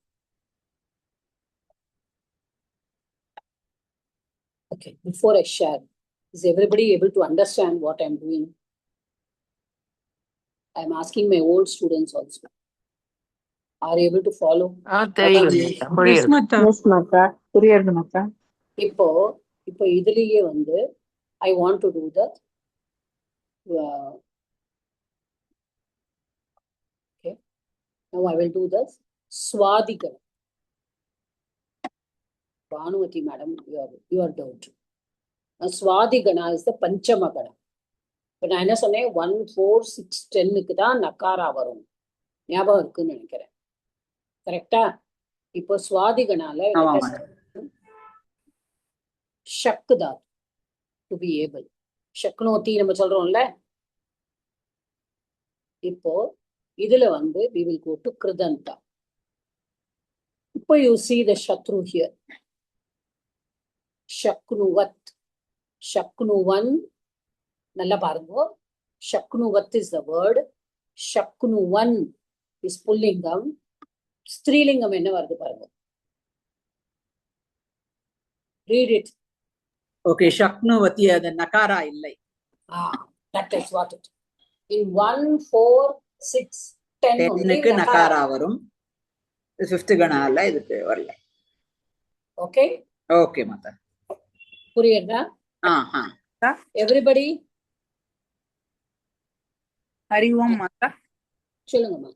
Okay, before I share, is everybody able to understand what I'm doing? I'm asking my old students also. Are you able to follow? தெரியுது Yes, புரியுது. Mata. S மாத்தா புரியுது மாத்தா. இப்போ இதுலயே வந்து I want to do the okay. Now I will do the Swadigana. Bhanuvati madam, you are doubt. Now Swadigana is the Panchamagana. இப்போ நான் என்ன சொன்னேன், 1, 4, 6, 10க்கு தான் நக்காரா வரும். ஞாபகம் இருக்குன்னு நினைக்கிறேன். கரெக்டா? இப்போ சுவாதிகனால ஷக்கு தான் டு பி ஏபிள். ஷக்னோத்தி நம்ம சொல்றோம்ல. இப்போ இதுல வந்து we will go to கிருதந்தா. இப்போ you see the shatru here. ஷக்னுவத், ஷக்னுவன். நல்லா பாருங்க. ஷக்னுவத் is the word. ஷக்னுவன் is புல்லிங்கம். ஸ்திரீலிங்கம் என்ன வருது பாருங்க. Read it. Okay, Shaknuvati, the Nakara illai. That is what it. In 1, 4, 6, 10 only Nakara varum. The fifth gana alla idukku varala. Okay? Okay, Mata. புரியுதா? Everybody? Hari ஓம் மாதா. சொல்லுங்கம்மா.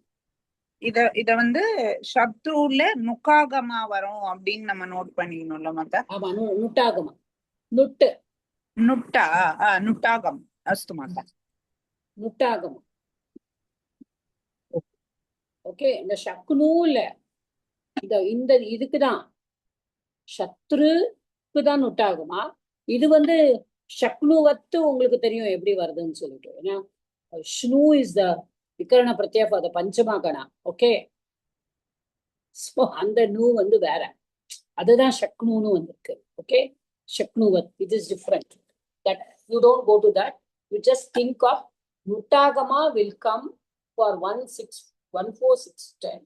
இத வந்து சத்ருல நுக்காகமா வரும் அப்படின்னு நம்ம நோட் பண்ணிக்கணும்ல மாதா? ஆமா, நுட்டாகமா. நுட்டு. நுட்டா, நுட்டாகம். அஸ்து மாதா. நுட்டாகம். ஓகே, இந்த ஷக்னூல இந்த இதுக்குதான் சத்ருக்கு தான் நுட்டாகுமா. இது வந்து ஷக்னுவத்து உங்களுக்கு தெரியும் எப்படி வருதுன்னு சொல்லிட்டு. ஏன்னா ஷ்னு இஸ் த விகரண பிரத்யா ஃபார் த பஞ்சமகனா. ஓகே, ஸோ அந்த நூ வந்து வேற, அதுதான் ஷக்னுன்னு வந்திருக்கு. ஓகே, ஷக்னுவத், it is different. That you don't go to that. You just think of நுட்டாகமா will come for 1, 6, 1, 4, 6, 10.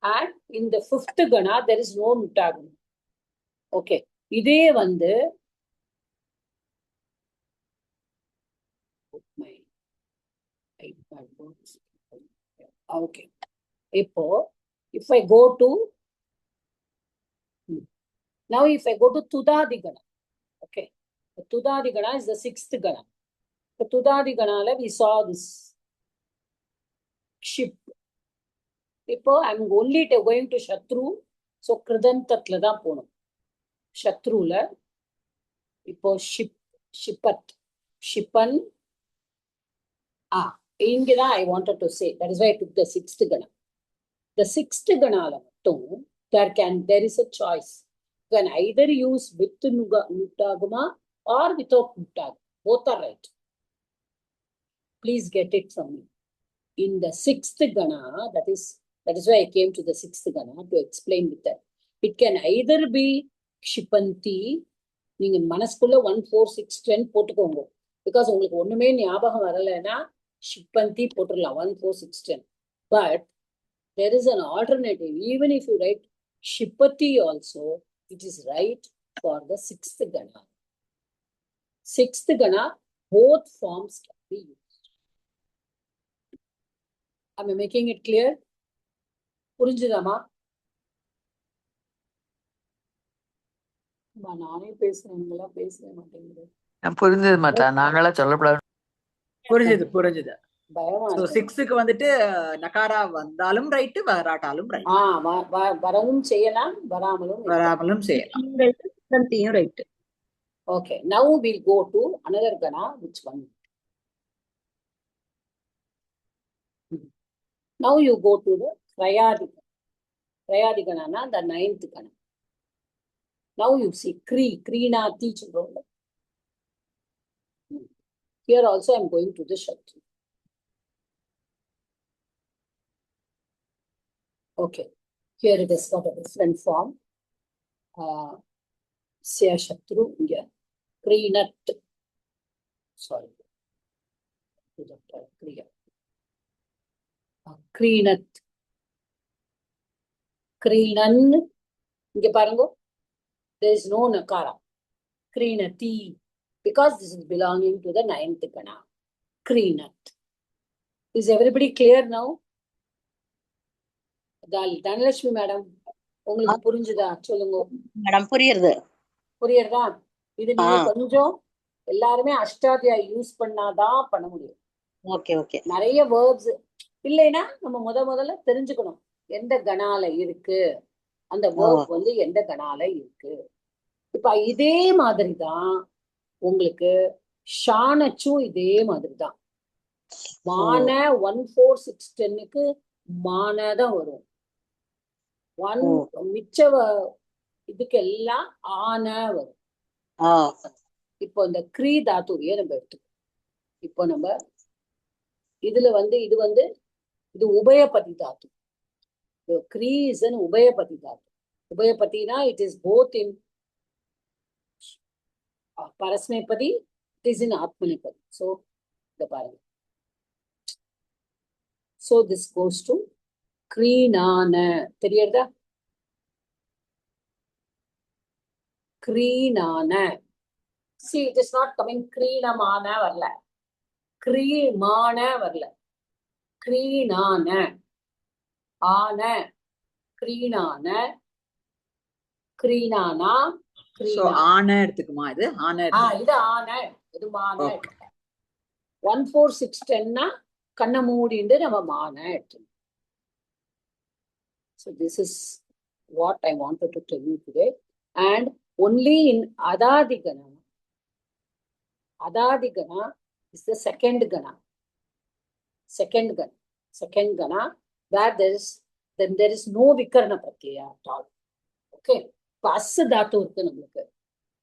And in the fifth gana, there is no nutagama. Okay, இதே வந்து okay. இப்போ if I go to now if I go to Tudadigana, okay, the Tudadigana is the sixth gana. The Tudadigana we saw this ship. இப்போ I'm only going to Shatru, so Kridantatla தான் போகணும். Shatruல இப்போ ஷிப்பத், ஷிப்பன். இங்கதான் I wanted to say, that is why I took the sixth gana. The sixth ganaல மட்டும் there is a choice. You can either use with nutagama or without nutagama. Both are right. Please get it from me. In the sixth gana, that is why I came to the sixth gana to explain with that. It can either be kshipanti. நீங்க மனசுக்குள்ள 1, 4, 6, 10 போட்டுக்கோங்க. Because உங்களுக்கு ஒண்ணுமே ஞாபகம் வரலைன்னா ஷிப்பந்தி போட்டுடலாம் 1, 4, 6, 10. But there is an alternative. Even if you write Shipati also, it is right for the sixth gana. Sixth gana, both forms can be used. Am I making it clear? புரிஞ்சுதாமா? நானே பேசுறேன், நீங்களா பேசவே மாட்டேங்குது. புரிஞ்சது மாட்டா, நாங்களா சொல்லப்படாது. புரிஞ்சுது. பயமா So இருக்கு. 6க்கு வந்துட்டு நகாரா வந்தாலும் ரைட்டு, வராட்டாலும் ரைட். வரவும் செய்யலாம், வராமலும் இருக்கலாம். வராமலும் செய்யலாம். Right. Okay, now we'll go to another gana. Which one? Now you go to the Krayadika. Krayadika na the 9th gana. Now you see Kreenati children. Here also I am going to the Shatru. Okay, here it has got a different form. Say Shatru, yeah. Kreenat. Sorry. Kreenat. Kreenan. இங்க பாருங்க. There is no nakara. Kreenati. Because this is belonging to the 9th gana. Kreenat. Is everybody clear now? Dhanalakshmi madam, உங்களுக்கு புரிஞ்சுதா? சொல்லுங்க. Madam புரியுது. புரியுறதா? இது நீங்க கொஞ்சம் எல்லாருமே அஷ்டாத்தியா யூஸ் பண்ணாதான் பண்ண முடியும். Okay okay. நிறைய வேர்ப்ஸ் இல்லைன்னா நம்ம முதல்ல தெரிஞ்சுக்கணும் எந்த கணால இருக்கு, அந்த வேர்ப் வந்து எந்த கணால இருக்கு. இப்ப இதே மாதிரிதான் உங்களுக்கு ஷானச்சும் இதே மாதிரிதான். மான 1 4 6 10க்கு மான தான் வரும். மிச்ச இதுக்கு எல்லாம் ஆன வரும். இப்போ இந்த க்ரீ தாத்துவையே நம்ம எடுத்துக்கோம். இப்போ நம்ம இதுல வந்து இது உபயபதி தாத்து. க்ரீ இஸ் an உபயபதி தாத்து. உபயபதினா இட் இஸ் போத் இன் பரஸ்மைபதி, இட் இஸ் இன் ஆத்மனிபதி. ஸோ இத பாருங்க. ஸோ திஸ் கோஸ் டு க்ரீனான. தெரியுறதா? க்ரீனான. See, it is not coming க்ரீணமான வரல, க்ரீமான வரல, க்ரீனான, ஆன, க்ரீனான, க்ரீனானா, ஆன எடுத்துக்குமா? இது ஆன, இது ஆன, இது மான. 1 4 6 10னா கண்ண மூடிண்டு நம்ம மான எடுத்துக்கணும். So this is what I wanted to tell you today. And only in Adadigana. Adadigana is the second gana. Second gana, where there is no vikarna pratyaya at all. Okay. இப்ப அஸ் தாத்து இருக்கு நம்மளுக்கு.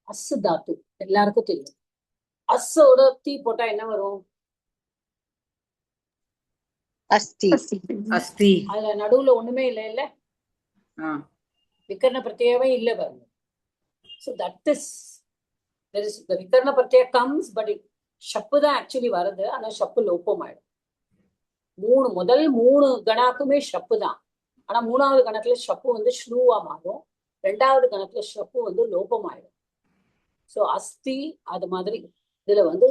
As தாத்து எல்லாருக்கும் தெரியும். அஸ்ஸோட தீ போட்டா என்ன வரும்? அஸ்தி. அஸ்தி. அதுல நடுவுல ஒண்ணுமே இல்ல. விகர்ண பிரத்யேகமே இல்ல பாருங்க. So that is, there is the vikarna pratyaya comes, but ஷப்பு தான் ஆக்சுவலி வருது. ஆனா ஷப்பு லோப்பம் ஆயிடும். முதல் 3 கணாக்குமே ஷப்பு தான். ஆனா 3வது கணத்துல ஷப்பு வந்து ஸ்லூவா மாறும். 2வது கணத்துல ஷப்பு வந்து லோப்பம் ஆயிடும். ஸோ அஸ்தி அது மாதிரி இதுல வந்து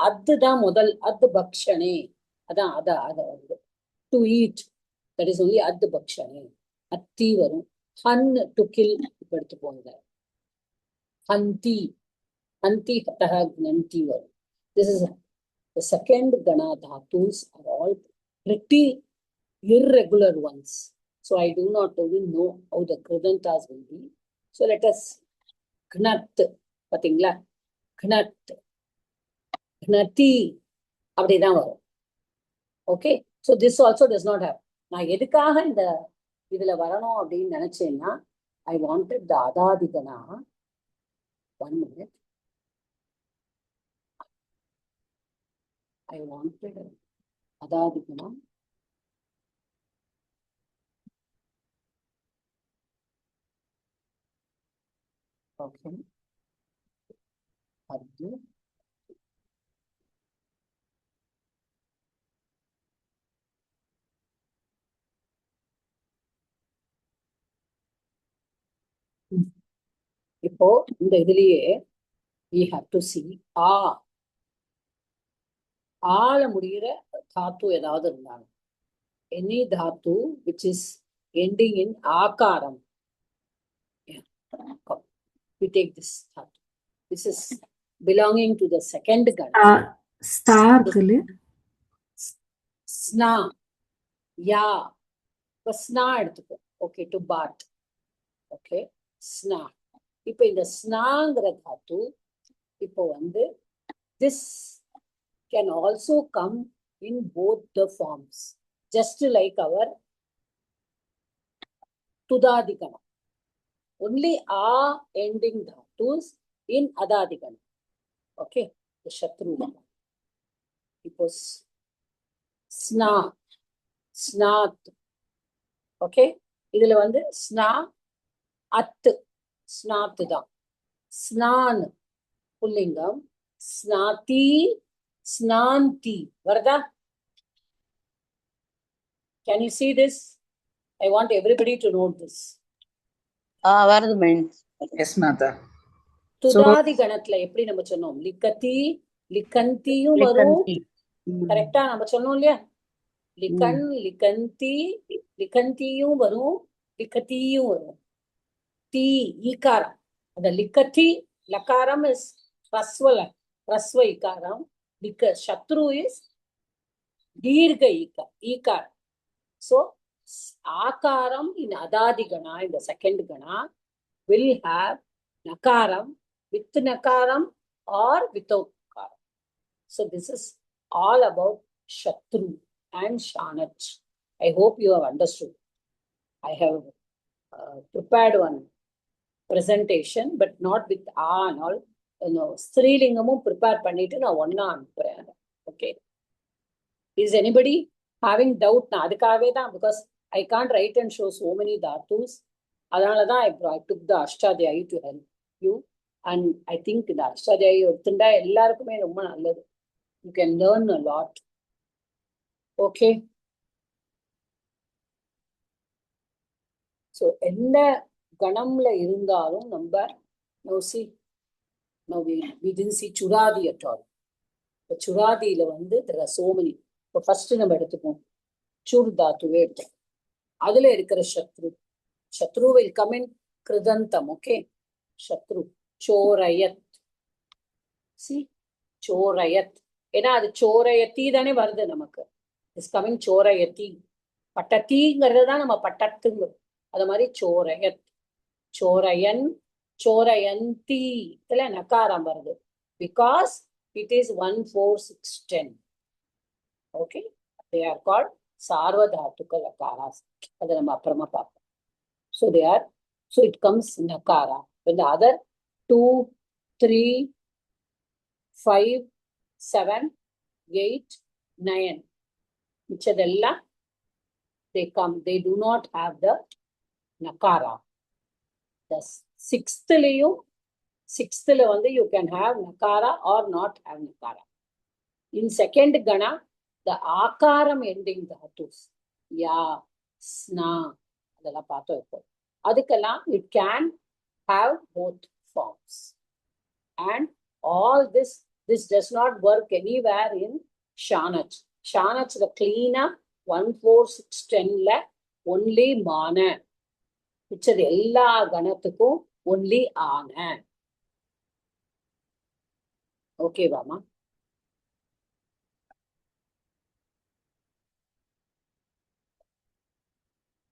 அதுதான் முதல் அத்து பக்ஷனே. அதான் அத வந்து to eat, that is only அத்து பக்ஷனே. அத்தி வரும். ஹன் டு கில் எடுத்து போங்க. ஹந்தி, ஹந்தி ஹதஹ க்னந்தி வரும். This is the second gana dhatus are all pretty irregular ones. So I do not even know how the kridantas will be. So let us gnat, pathingla, gnat, gnati, அப்படிதான் வரும். Okay, so this also does not have. நான் எதுக்காக இந்த இதுல வரணும் அப்படின்னு நினைச்சேன்னா, I wanted the Adadigana. 1 minute. I wanted Adadigana. Okay. Addu. இப்போ இந்த இதுலயே we have to see ஆல முடிகிற தாத்து ஏதாவது இருந்தாலும் any dhatu which is ending in akaram. Yeah. Come. We take this dhatu. This is belonging to the second gana. ஸ்தா இருக்குல்ல Sna. Ya. இப்ப ஸ்னா எடுத்துக்கோ. Okay, to bat. Okay. Sna. இப்ப இந்த ஸ்னாங்கிற தாத்து இப்போ வந்து this can also come in both the forms, just like our tudadikana. Only a ending dhatus in adadikana. Okay, the shatru. Because sna, snat. Okay, idhula vandu sna at, snat da. Snan pullingam, snati, snanti. Varda? Can you see this? I want everybody to note this. வருது ma'am. S மாதா. துதாதி கணத்துல எப்படி நம்ம சொன்னோம்? லிக்கத்தி, லிக்கந்தியும் வரும். கரெக்டா நம்ம சொன்னோம் இல்லையா? லிக்கன், லிக்கந்தி, லிக்கந்தியும் வரும், லிக்கத்தியும் வரும். தி ஈகாரம். அந்த லிக்கத்தி லகாரம் இஸ் ரஸ்வ ஈகாரம். சத்ரு இஸ் தீர்க்க ஈகாரம். So akaram in adadi gana, in the second gana, will have nakaram, with nakaram or without nakaram. So this is all about shatru and shanach. I hope you have understood. I have prepared one presentation, but not with a and all. Strilingamum prepare pannittu na onna anupuren. Okay. Is anybody having doubt? Na adukave da, because I can't write and show so many dhatus. Adanala da I took the Ashtadhyayi to help you, and I think the Ashtadhyayi ottunda ellarkume romba nalladhu. You can learn a lot. Okay. So enna ganamla irundalum number now see. Now we didn't see Churadi at all. The Churadi la vandu there are so many. So first நம்ம எடுத்துப்போம். Chur dhatuவே எடுத்துப்போம். அதுல இருக்கிற சத்ரு. Shatru will come in Kridantam, okay? Shatru. Chorayat. See? Chorayat. ஏன்னா அது சோரயத்தி தானே வருது நமக்கு. It's coming Chorayati. பட்டத்திங்கிறது தான் நம்ம பட்டத்துங்கிறோம். அது மாதிரி சோரயத். Chorayan. Chorayanti. இதுல நகாரம் வருது. Because it is 1, 4, 6, 10. Okay? They are called Sarvadhatuka Lakaras. That's நம்ம அப்புறமா பார்ப்போம். So they are, so it comes Nakara. When the other 2, 3, 5, 7, 8, 9, michadella, they come, they do not have the Nakara. The sixth la vandu you can have Nakara or not have Nakara. In second Gana, the Akaram ending dhatus. Ya, Sna. அதெல்லாம் பார்த்தோம் இப்போ. அதுக்கெல்லாம் it can have both forms. And all this does not work anywhere in Shanach. Shanach the cleaner 1, 4, 6, 10 only Mana. மிச்சது எல்லா கணத்துக்கும் only Ana. Okay, Vama.